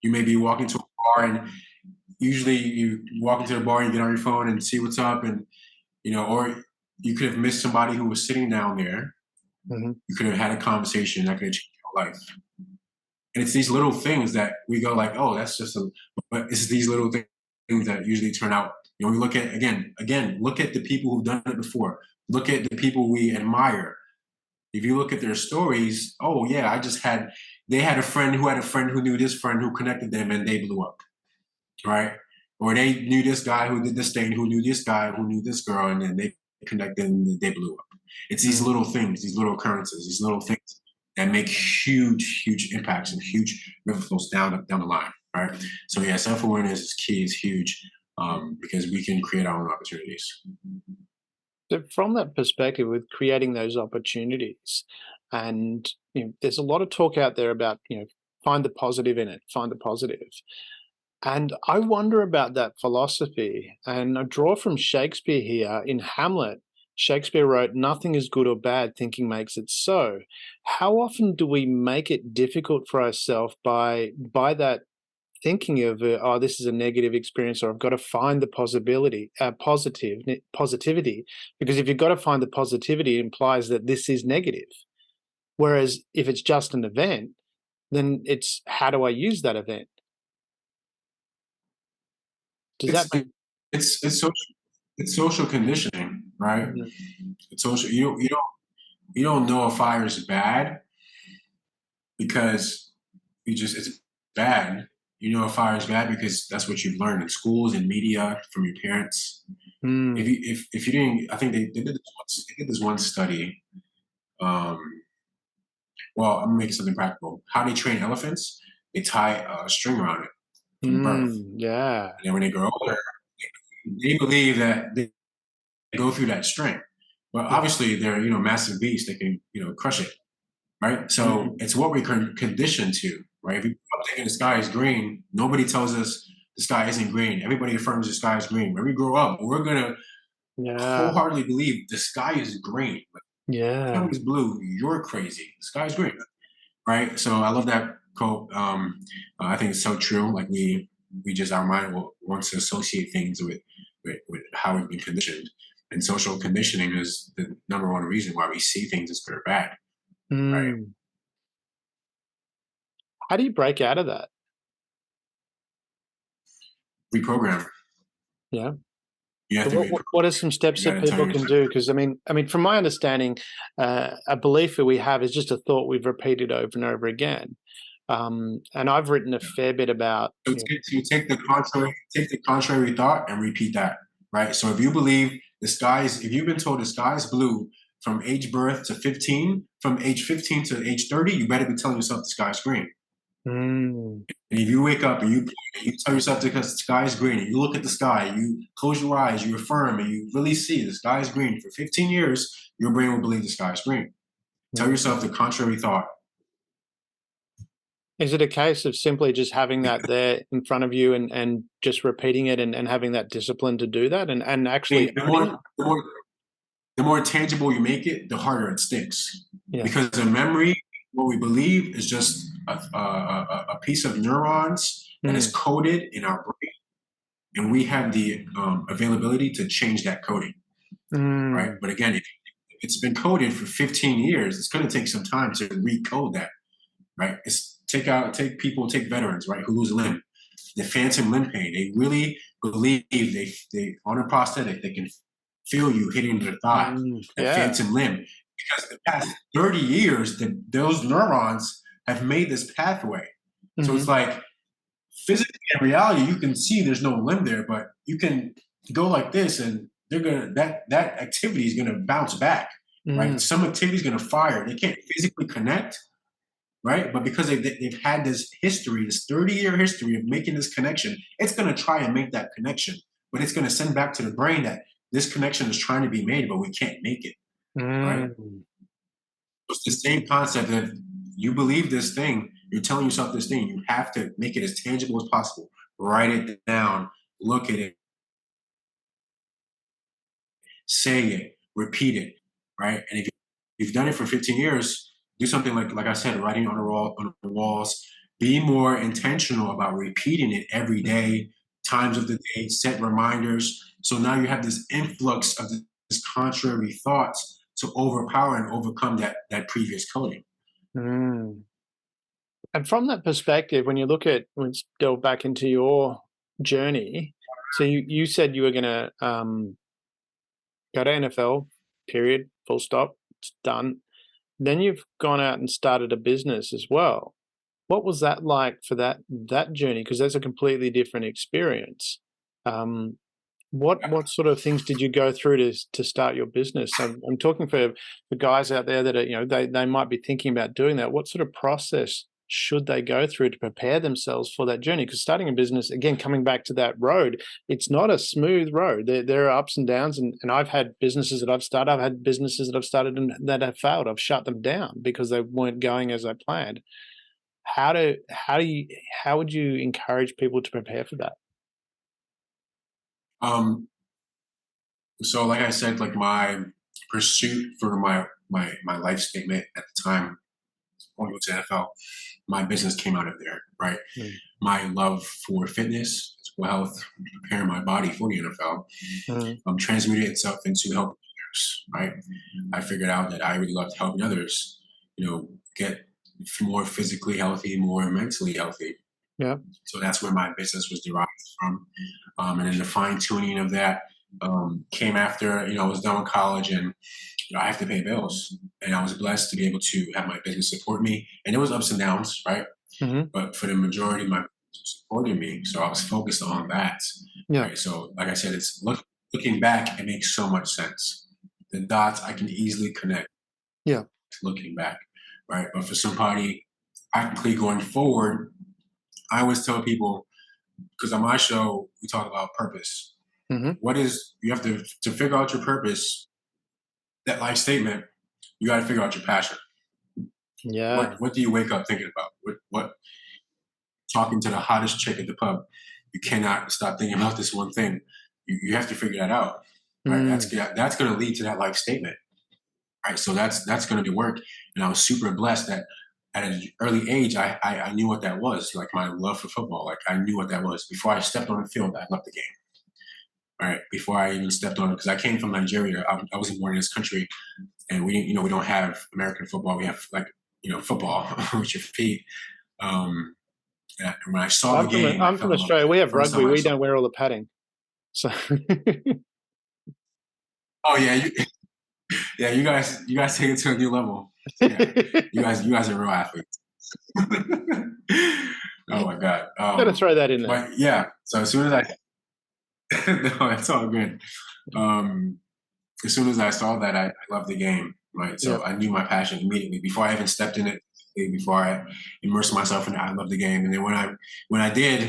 You may be walking to a bar, and usually you walk into the bar and you get on your phone and see what's up, and or you could have missed somebody who was sitting down there. Mhm. You could have had a conversation that could have changed your life. And it's these little things that we go like, oh, that's just a, but it's these little things that usually turn out. We look at again, look at the people who've done it before. Look at the people we admire. If you look at their stories, oh yeah, they had a friend who had a friend who knew this friend who connected them and they blew up, right? Or they knew this guy who did this thing, who knew this guy who knew this girl, and then they connected and they blew up. It's these Mm. little things, these little occurrences, these little things that make huge impacts and huge ripples down the line, right? So yeah, self awareness is key, is huge, because we can create our own opportunities. So from that perspective, with creating those opportunities, and there's a lot of talk out there about find the positive in it, find the positive. And I wonder about that philosophy. And I draw from Shakespeare here in Hamlet. Shakespeare wrote, "Nothing is good or bad, thinking makes it so." How often do we make it difficult for ourselves by that thinking of, oh, this is a negative experience, or I've got to find the positivity, because if you've got to find the positivity, it implies that this is negative. Whereas if it's just an event, then it's how do I use that event? Does that It's make it's social it's social conditioning, right? Mhm. It's social. You don't know a fire is bad because it's bad. You know a fire is bad because that's what you've learned in schools and media from your parents. If Mm. you didn't, I think they did this one study. Um, well, I'm gonna make something practical. How they train elephants? They tie a string around it from birth, Mm. Yeah. and then when they grow older, they believe that they go through that string. But Yeah. obviously, they're massive beasts. They can crush it, right? So Mm. it's what we're conditioned to, right? If you grow up thinking the sky is green, nobody tells us the sky isn't green. Everybody affirms the sky is green. When we grow up, we're gonna Yeah. wholeheartedly believe the sky is green. Like, tell Yeah. me it's blue, you're crazy. The sky is green, right? So I love that quote. I think it's so true. Like we just our mind wants to associate things with how we've been conditioned, and social conditioning is the number one reason why we see things as good or bad, right? Mm. How do you break out of that? Reprogram. Yeah. You have So to what are some reprogram. steps You got that to tell people can yourself. do? Because I mean, from my understanding, a belief that we have is just a thought we've repeated over and over again. And I've written a fair bit about. So take the contrary thought and repeat that, right? So if you've been told the sky is blue from age birth to 15, from age 15 to age 30, you better be telling yourself the sky is green. Mm. And if you wake up and you tell yourself the sky is green, and you look at the sky, you close your eyes, you affirm, and you really see the sky is green for 15 years, your brain will believe the sky is green. Tell Mm. yourself the contrary thought. Is it a case of simply just having that there in front of you and just repeating it and having that discipline to do that and I actually mean, owning it? the more tangible you make it, the harder it sticks. Yeah. Because in memory, what we believe is just a piece of neurons that is Mm. coded in our brain, and we have the availability to change that coding, right? Mm. But again, if it's been coded for 15 years, it's going to take some time to recode that, right? Take veterans, right, who lose a limb. the phantom limb pain. They really believe they on a prosthetic, they can feel you hitting their thigh, that Yeah. phantom limb. Because the past 30 years, those neurons have made this pathway. So it's Hmm. like physically in reality, you can see there's no limb there, but you can go like this and that activity is gonna bounce back, right? Mm. Some activity is gonna fire. They can't physically connect, right? But because they've had this history, this 30-year history of making this connection, it's going to try and make that connection, but it's going to send back to the brain that this connection is trying to be made, but we can't make it, right? Mm. It's the same concept that you believe this thing, you're telling yourself this thing, you have to make it as tangible as possible. Write it down, look at it, say it, repeat it, right? And if you've done it for 15 years, do something like I said, writing on the walls. Be more intentional about repeating it every day, times of the day, set reminders. So now you have this influx of this contrary thoughts to overpower and overcome that previous coding. Mm. And from that perspective, when you look at, let's go back into your journey. So you said you were going to go to NFL, period, full stop, it's done. Then you've gone out and started a business as well. What was that like for that journey? Because that's a completely different experience. Um, what sort of things did you go through to start your business? I'm talking for guys out there that are, they might be thinking about doing that. What sort of process should they go through to prepare themselves for that journey? Because starting a business, again, coming back to that road, it's not a smooth road. There are ups and downs, and I've had businesses that I've started. I've had businesses that I've started and that have failed. I've shut them down because they weren't going as I planned. How would you encourage people to prepare for that? Um, so like I said, like my pursuit for my life statement at the time, when I went to NFL, my business came out of there, right? Mm. My love for fitness, health, preparing my body for the NFL, Mm. transmuted itself into helping others, right? I figured out that I really loved helping others, get more physically healthy, more mentally healthy. Yeah. So that's where my business was derived from. And then the fine tuning of that came after, I was done with college and, I have to pay bills. And I was blessed to be able to have my business support me. And there was ups and downs, right? Hmm. But for the majority, my business supported me. So I was focused on that, Yeah. right? So like I said, looking back, it makes so much sense. The dots I can easily connect Yeah. looking back, right? But for somebody practically going forward, I always tell people, because on my show, we talk about purpose. Hmm. You have to figure out your purpose, that life statement, you got to figure out your passion. Yeah. What do you wake up thinking about? What talking to the hottest chick at the pub, you cannot stop thinking about this one thing. You have to figure that out, right? Mm. That's going to lead to that life statement, right? So that's going to be work. And I was super blessed that at an early age, I knew what that was, like my love for football. Like I knew what that was before I stepped on the field. I loved the game. Right before I even stepped on it, because I came from Nigeria. I wasn't born in this country, and we don't have American football. We have like football with your feet. And when I saw the game, I I'm fell from in love with Australia. it. We The have first rugby. time I We saw. don't wear all the padding. So Oh yeah, yeah. You guys take it to a new level. Yeah, you guys are real athletes. Oh my god. got to throw that in there. But yeah. So as soon as I no, that's all good. Um, as soon as I saw that, I loved the game, right? Yeah. So I knew my passion immediately before I even stepped in it, before I immersed myself in it. I loved the game, and then when I did,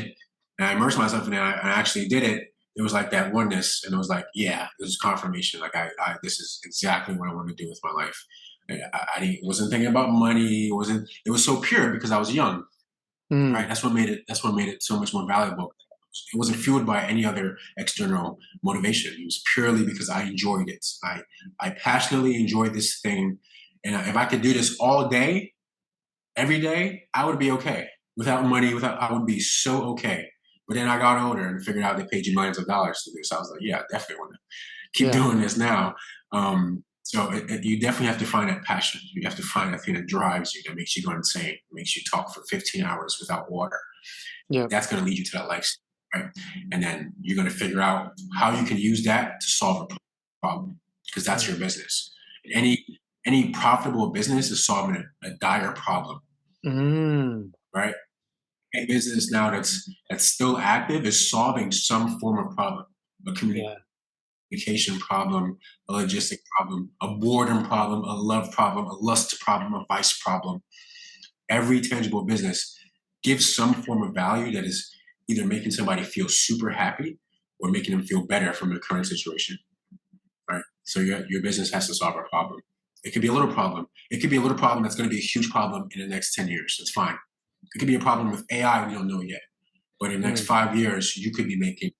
and I immersed myself in it, I actually did it. It was like that oneness, and it was like, yeah, this is confirmation. Like this is exactly what I want to do with my life. And wasn't thinking about money. It was so pure because I was young, right? Mm. That's what made it. That's what made it so much more valuable. It wasn't fueled by any other external motivation. It was purely because I enjoyed it. I passionately enjoyed this thing, and if I could do this all day, every day, I would be okay. Without money, I would be so okay. But then I got older and figured out they paid you millions of dollars to do this. I was like, yeah, I definitely want to keep Yeah. doing this now. So you definitely have to find that passion. You have to find that thing that drives you, that makes you go insane, makes you talk for 15 hours without water. Yeah. That's going to lead you to that lifestyle, right? And then you're going to figure out how you can use that to solve a problem, because that's your business. Any profitable business is solving a dire problem, right? A business now that's still active is solving some form of problem, a communication problem, a logistic problem, a boredom problem, a love problem, a lust problem, a vice problem. Every tangible business gives some form of value that is either making somebody feel super happy or making them feel better from their current situation, right? So your business has to solve a problem. It could be a little problem. It could be a little problem that's going to be a huge problem in the next 10 years. That's fine. It could be a problem with AI we don't know yet. But in the next 5 years, you could be making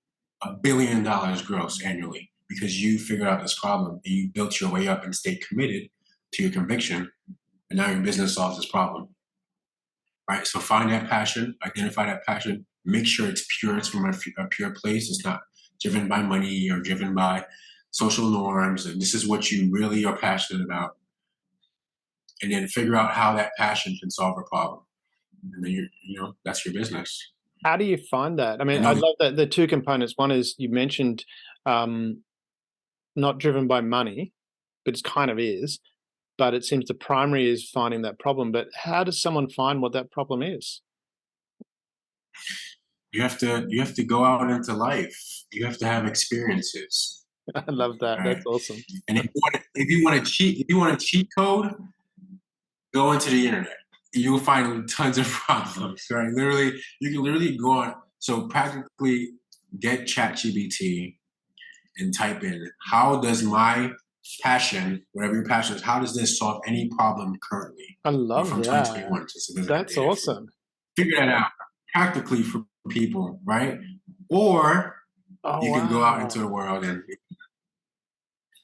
$1 billion gross annually because you figured out this problem and you built your way up and stayed committed to your conviction. And now your business solves this problem, right? So find that passion, identify that passion, make sure it's pure. It's from a pure place. It's not driven by money or driven by social norms. And this is what you really are passionate about. And then figure out how that passion can solve a problem. And then that's your business. How do you find that? I mean, I love that the two components. One is you mentioned not driven by money, but it kind of is. But it seems the primary is finding that problem. But how does someone find what that problem is? You have to go out into life. You have to have experiences. I love that. Right? That's awesome. And if you want to cheat code, go into the internet. You'll find tons of problems, right? You can literally go on. So practically get ChatGPT and type in, how does my passion, whatever your passion is, how does this solve any problem currently? I love from that. 2021. That's awesome. Figure that out practically for people, right? Or you can go out into the world and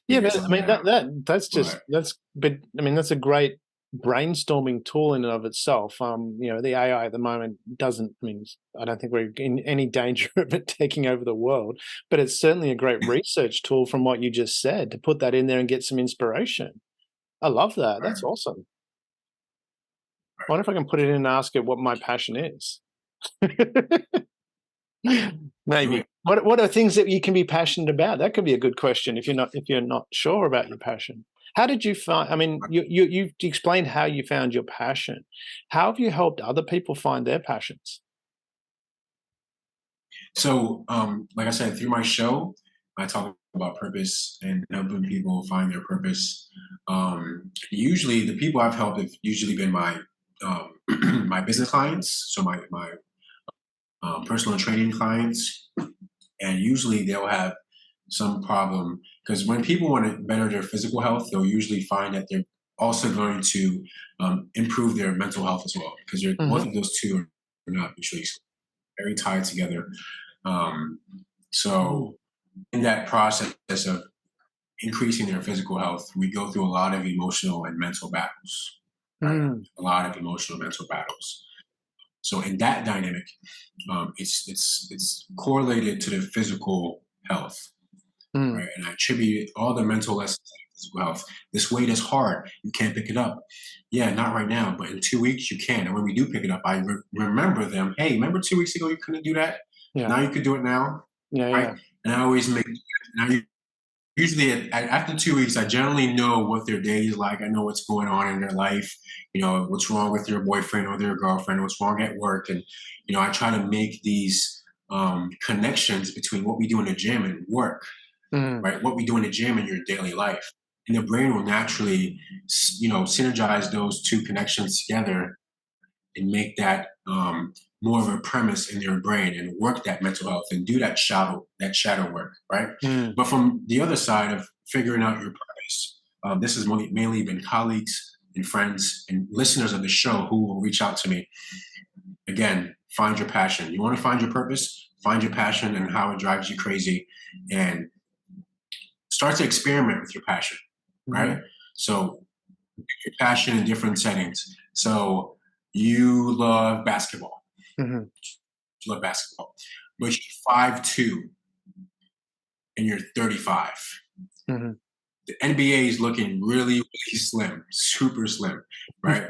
but I mean that's a great brainstorming tool in and of itself. The AI at the moment I don't think we're in any danger of it taking over the world, but it's certainly a great research tool from what you just said to put that in there and get some inspiration. I love that. Right. That's awesome. I wonder if I can put it in and ask it what my passion is. Maybe. What are things that you can be passionate about? That could be a good question if you're not sure about your passion. How did you find? I mean, you explained how you found your passion. How have you helped other people find their passions? So, like I said, through my show, I talk about purpose and helping people find their purpose. Usually, the people I've helped have usually been my my business clients, so my personal training clients, and usually they'll have some problem because when people want to better their physical health, they'll usually find that they're also going to improve their mental health as well, because both of those two are not usually very tied together. So in that process of increasing their physical health, we go through a lot of emotional and mental battles. Right? A lot of emotional mental battles. So in that dynamic, it's correlated to the physical health, right? And I attribute all the mental lessons to physical health. This weight is hard. You can't pick it up. Yeah, not right now, but in 2 weeks you can. And when we do pick it up, I remember them. Hey, remember 2 weeks ago you couldn't do that? Yeah. Now you could do it now. Yeah, right? Yeah. And I always usually after 2 weeks, I generally know what their day is like. I know what's going on in their life, what's wrong with their boyfriend or their girlfriend, what's wrong at work. And, I try to make these connections between what we do in the gym and work, right? What we do in the gym and your daily life. And the brain will naturally, synergize those two connections together and make that more of a premise in their brain and work that mental health and do that shadow work, right? But from the other side of figuring out your purpose, this has mainly been colleagues and friends and listeners of the show who will reach out to me. Again, find your passion. You want to find your purpose, find your passion and how it drives you crazy, and start to experiment with your passion, right? So your passion in different settings. So you love basketball. You love basketball, but you're 5'2" and you're 35. The NBA is looking really, really slim, super slim, right?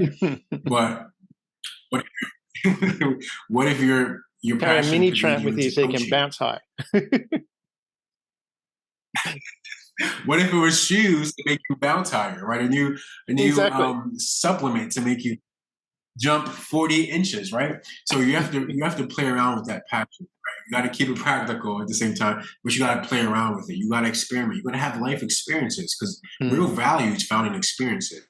but What if your Carry a passion mini could lead tramp you with you into so you can coaching? bounce high. What if it was shoes to make you bounce higher, right? A new Exactly. supplement to make you jump 40 inches, right? So you have to play around with that passion, right? You got to keep it practical at the same time, but you got to play around with it. You got to experiment. You got to have life experiences because real Mm-hmm. value is found in experiences,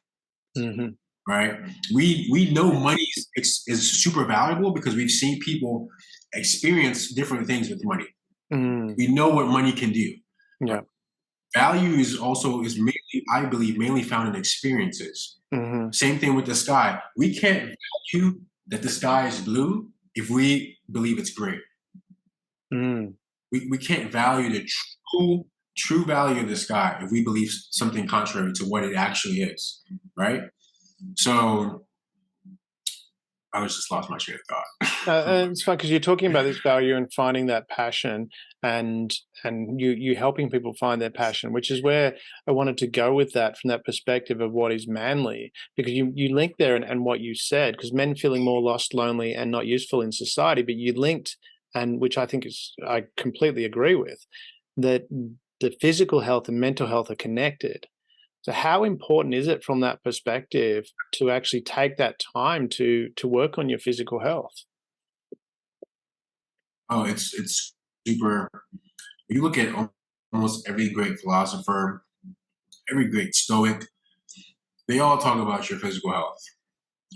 Mm-hmm. right? We know money is super valuable because we've seen people experience different things with money. Mm. We know what money can do. Right? Yeah. Value is mainly, I believe, mainly found in experiences. Mm-hmm. Same thing with the sky. We can't value that the sky is blue if we believe it's gray. Mm. We can't value the true value of the sky if we believe something contrary to what it actually is, right? So I was just lost my train of thought. And it's fun because you're talking about this value and finding that passion, and you helping people find their passion, which is where I wanted to go with that from that perspective of what is manly, because you linked there and what you said, because men feeling more lost, lonely, and not useful in society, but you linked, and which I think is I completely agree with, that the physical health and mental health are connected. So how important is it from that perspective to actually take that time to work on your physical health? Oh, it's super. If you look at almost every great philosopher, every great Stoic, they all talk about your physical health.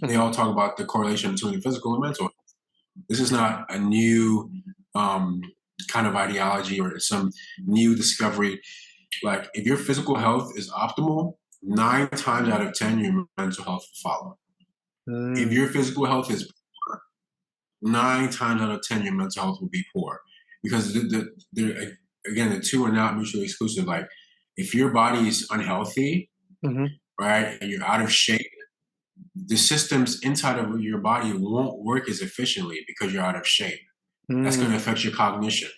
They Mm, all talk about the correlation between physical and mental. This is not a new um, kind of ideology or some new discovery. Like, if your physical health is optimal, 9 times out of 10, your mental health will follow. If mm, your physical health is poor, 9 times out of 10, your mental health will be poor. Because again, the two are not mutually exclusive. Like, if your body is unhealthy, mhm, right, and you're out of shape, the systems inside of your body won't work as efficiently because you're out of shape. That's going to mm, affect your cognition.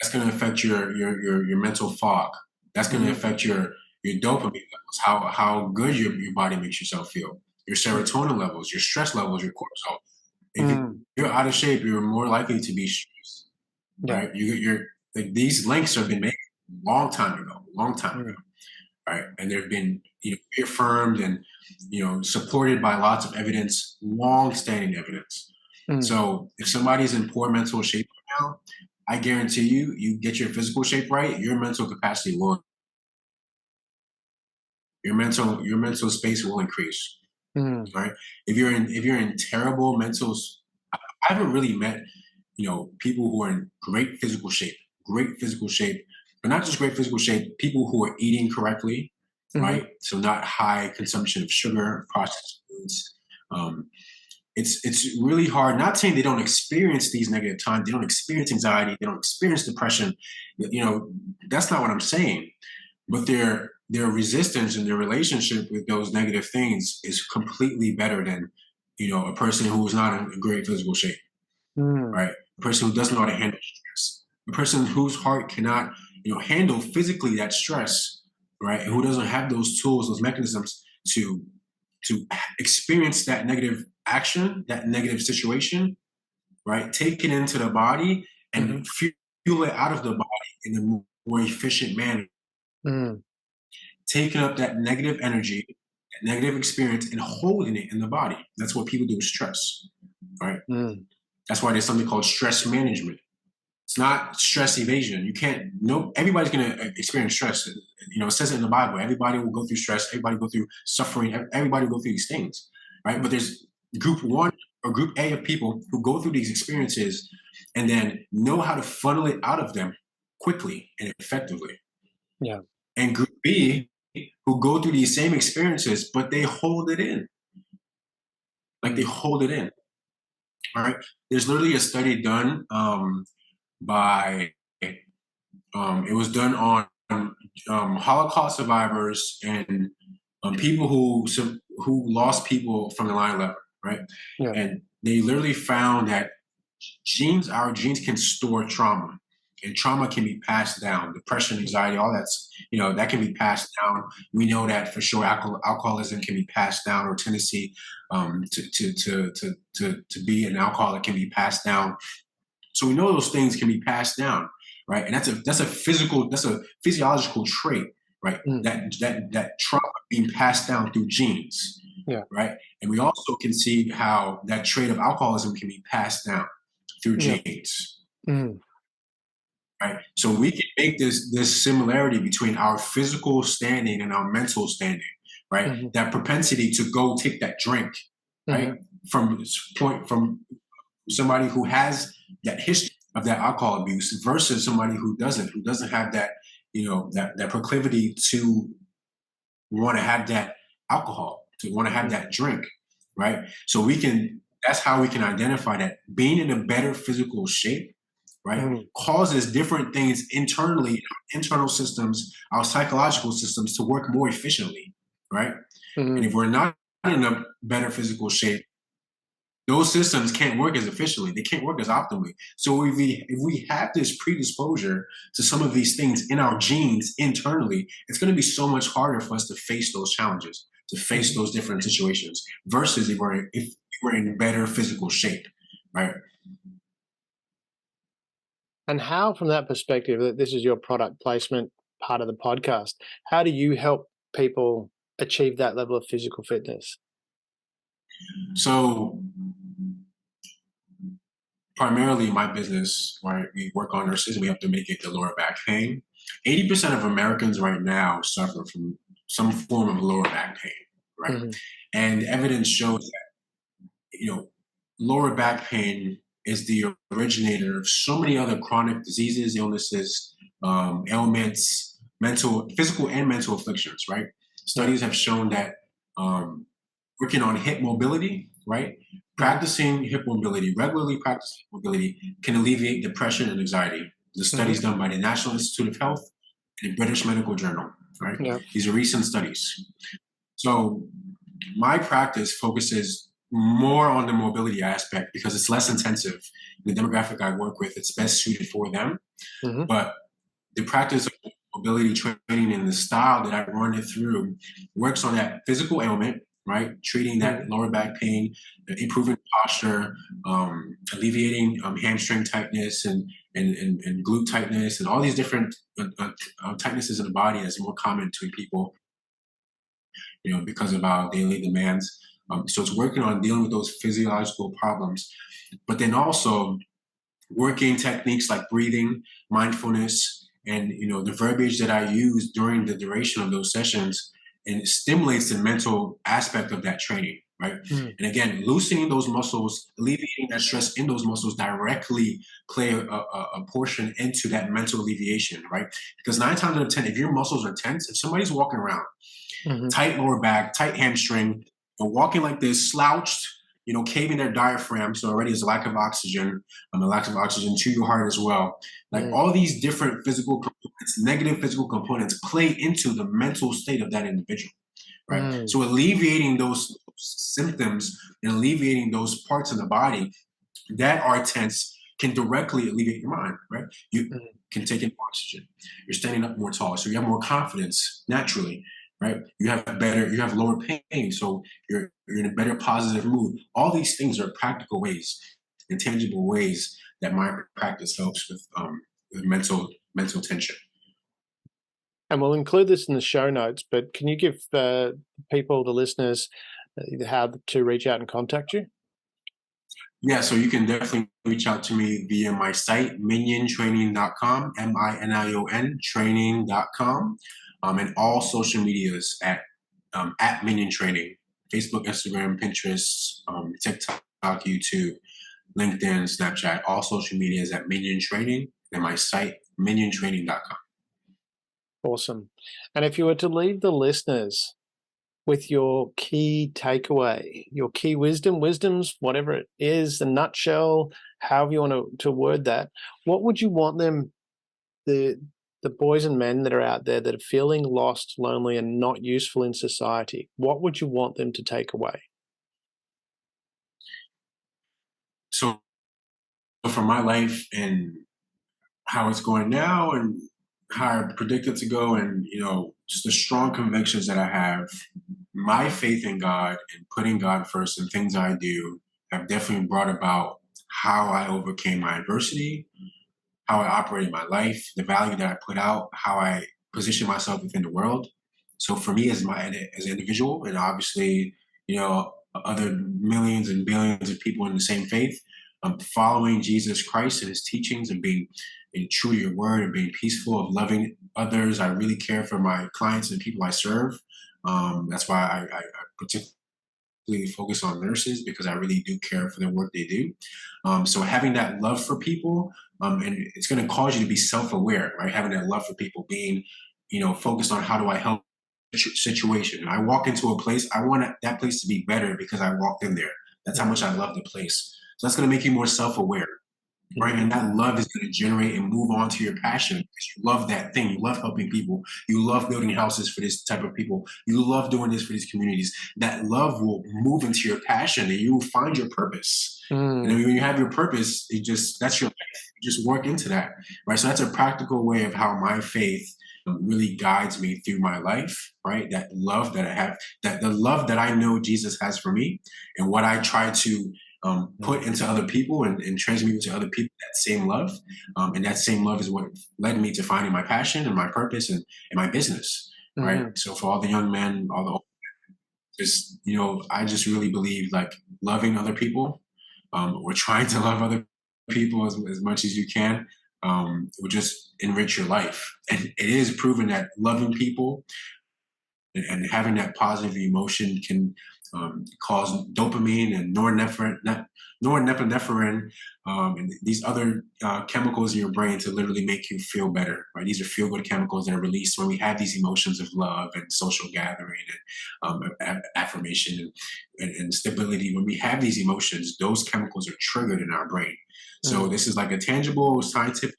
That's going to affect your mental fog. That's going to mhm, affect your dopamine levels, how good your body makes yourself feel, your serotonin levels, your stress levels, your cortisol. If mm, you're out of shape, you're more likely to be stressed, yeah, right? You're like, these links have been made long time ago, mm, right? And they've been, reaffirmed and, supported by lots of evidence, long-standing evidence. mm, So if somebody's in poor mental shape right now, I guarantee you get your physical shape right, your mental capacity will, your mental space will increase, mm, right? If you're in terrible I haven't really met, people who are in great physical shape, but not just great physical shape, people who are eating correctly, mhm, right? So not high consumption of sugar, processed foods. Um, it's really hard. Not saying they don't experience these negative times, they don't experience anxiety, they don't experience depression. That's not what I'm saying. But their resistance and their relationship with those negative things is completely better than, a person who is not in great physical shape, mm, right? A person who doesn't know how to handle stress, a person whose heart cannot, handle physically that stress, right? And who doesn't have those tools, those mechanisms to experience that negative action, that negative situation, right? Take it into the body and mhm, fuel it out of the body in a more efficient manner, mm, taking up that negative energy, that negative experience, and holding it in the body. That's what people do with stress, right? mm, That's why there's something called stress management. It's not stress evasion. You can't. No, everybody's gonna experience stress. It says it in the Bible. Everybody will go through stress. Everybody will go through suffering. Everybody will go through these things, right? But mm, there's group one or group A of people who go through these experiences and then know how to funnel it out of them quickly and effectively. yeah, And group B, who go through these same experiences, but they hold it in, like they mm, hold it in. All right. There's literally a study done by it was done on Holocaust survivors and people who lost people from the 9/11, right? yeah, And they literally found that our genes can store trauma. And trauma can be passed down. Depression, anxiety, all that's, that can be passed down. We know that for sure. Alcoholism can be passed down, or tendency to be an alcoholic can be passed down. So we know those things can be passed down, right? And that's a physiological trait, right? That trauma being passed down through genes, Yeah. right? And we also can see how that trait of alcoholism can be passed down through genes. Right. So we can make this similarity between our physical standing and our mental standing, right? That propensity to go take that drink, right? From somebody who has that history of that alcohol abuse versus somebody who doesn't have that, that proclivity to want to have that alcohol, to want to have that drink, right? So that's how we can identify that being in a better physical shape, right, causes different things internally, internal systems, our psychological systems to work more efficiently, right? And if we're not in a better physical shape, those systems can't work as efficiently. They can't work as optimally. So if we have this predisposure to some of these things in our genes internally, it's going to be so much harder for us to face those challenges, to face those different situations, versus if we're in better physical shape, right? And how, from that perspective, that this is your product placement part of the podcast, how do you help people achieve that level of physical fitness? So primarily my business, right, we work on nurses, we have to mitigate the lower back pain. 80% of Americans right now suffer from some form of lower back pain, right? And evidence shows that, lower back pain is the originator of so many other chronic diseases, illnesses, ailments, physical and mental afflictions, right? Studies have shown that working on hip mobility, right? Practicing hip mobility, regularly practicing mobility can alleviate depression and anxiety. The studies done by the National Institute of Health and the British Medical Journal, right? Yeah. These are recent studies. So my practice focuses more on the mobility aspect because it's less intensive. The demographic I work with, it's best suited for them. But the practice of mobility training and the style that I run it through works on that physical ailment, right? Treating that lower back pain, improving posture, alleviating hamstring tightness and glute tightness, and all these different tightnesses in the body that's more common to people, because of our daily demands. So it's working on dealing with those physiological problems, but then also working techniques like breathing, mindfulness, and the verbiage that I use during the duration of those sessions, and it stimulates the mental aspect of that training, right? And again, loosening those muscles, alleviating that stress in those muscles directly play a portion into that mental alleviation, right? Because 9 times out of 10, if your muscles are tense, if somebody's walking around tight lower back, tight hamstring, and walking like this, slouched, caving their diaphragm, so already there's a lack of oxygen, a lack of oxygen to your heart as well. Like all these different physical components, negative physical components play into the mental state of that individual, right? So alleviating those symptoms and alleviating those parts of the body that are tense can directly alleviate your mind, right? You can take in oxygen. You're standing up more tall, so you have more confidence naturally, right? You have lower pain, so you're in a better positive mood. All these things are practical ways and tangible ways that my practice helps with mental tension. And we'll include this in the show notes, but can you give people, the listeners, how to reach out and contact you? Yeah, so you can definitely reach out to me via my site, miniontraining.com, MINION training.com, and all social medias at Minion Training, Facebook, Instagram, Pinterest, TikTok, YouTube, LinkedIn, Snapchat, all social medias at Minion Training, and my site, miniontraining.com. Awesome. And if you were to leave the listeners with your key takeaway, your key wisdoms, whatever it is, the nutshell, however you want to word that, what would you want them, the boys and men that are out there that are feeling lost, lonely, and not useful in society, what would you want them to take away? So from my life and how it's going now and how I predict it to go, and just the strong convictions that I have. My faith in God and putting God first in things I do have definitely brought about how I overcame my adversity, how I operate my life, the value that I put out, how I position myself within the world. So for me, as an individual, and obviously, other millions and billions of people in the same faith, following Jesus Christ and his teachings, and being true to your word, and being peaceful, of loving others. I really care for my clients and people I serve. That's why I particularly focus on nurses, because I really do care for the work they do. So having that love for people, and it's going to cause you to be self-aware, right? Having that love for people, being, focused on how do I help situation. I walk into a place, I want that place to be better because I walked in there. That's how much I love the place. So that's going to make you more self-aware, right? And that love is going to generate and move on to your passion, because you love that thing. You love helping people. You love building houses for this type of people. You love doing this for these communities. That love will move into your passion, and you will find your purpose. And then when you have your purpose, that's your life. You just work into that, right? So that's a practical way of how my faith really guides me through my life, right? That love that I have, that the love that I know Jesus has for me, and what I try to put into other people, and transmute into other people, that same love. And that same love is what led me to finding my passion and my purpose, and my business, right? So for all the young men, all the just, I just really believe, like, loving other people, or trying to love other people as much as you can, will just enrich your life. And it is proven that loving people and having that positive emotion can cause dopamine and norepinephrine, and these other chemicals in your brain to literally make you feel better, right? These are feel-good chemicals that are released when we have these emotions of love and social gathering, and affirmation, and stability. When we have these emotions, those chemicals are triggered in our brain. So this is like a tangible, scientific,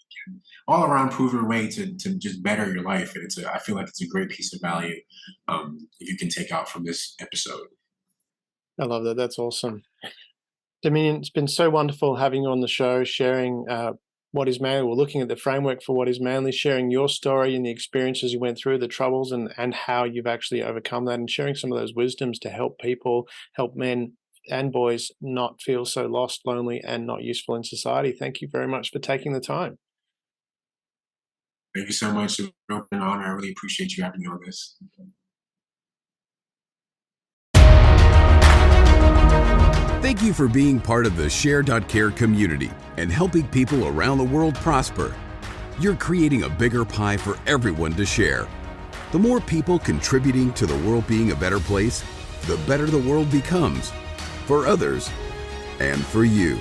all around proven way to just better your life. And I feel like it's a great piece of value, if you can take out from this episode. I love that. That's awesome. Dominion, it's been so wonderful having you on the show, sharing what is manly. We're looking at the framework for what is manly, sharing your story and the experiences you went through, the troubles, and how you've actually overcome that, and sharing some of those wisdoms to help people, help men and boys not feel so lost, lonely, and not useful in society. Thank you very much for taking the time. Thank you so much. It's been an honor. I really appreciate you having me on this. Thank you for being part of the Share.care community and helping people around the world prosper. You're creating a bigger pie for everyone to share. The more people contributing to the world being a better place, the better the world becomes, for others and for you.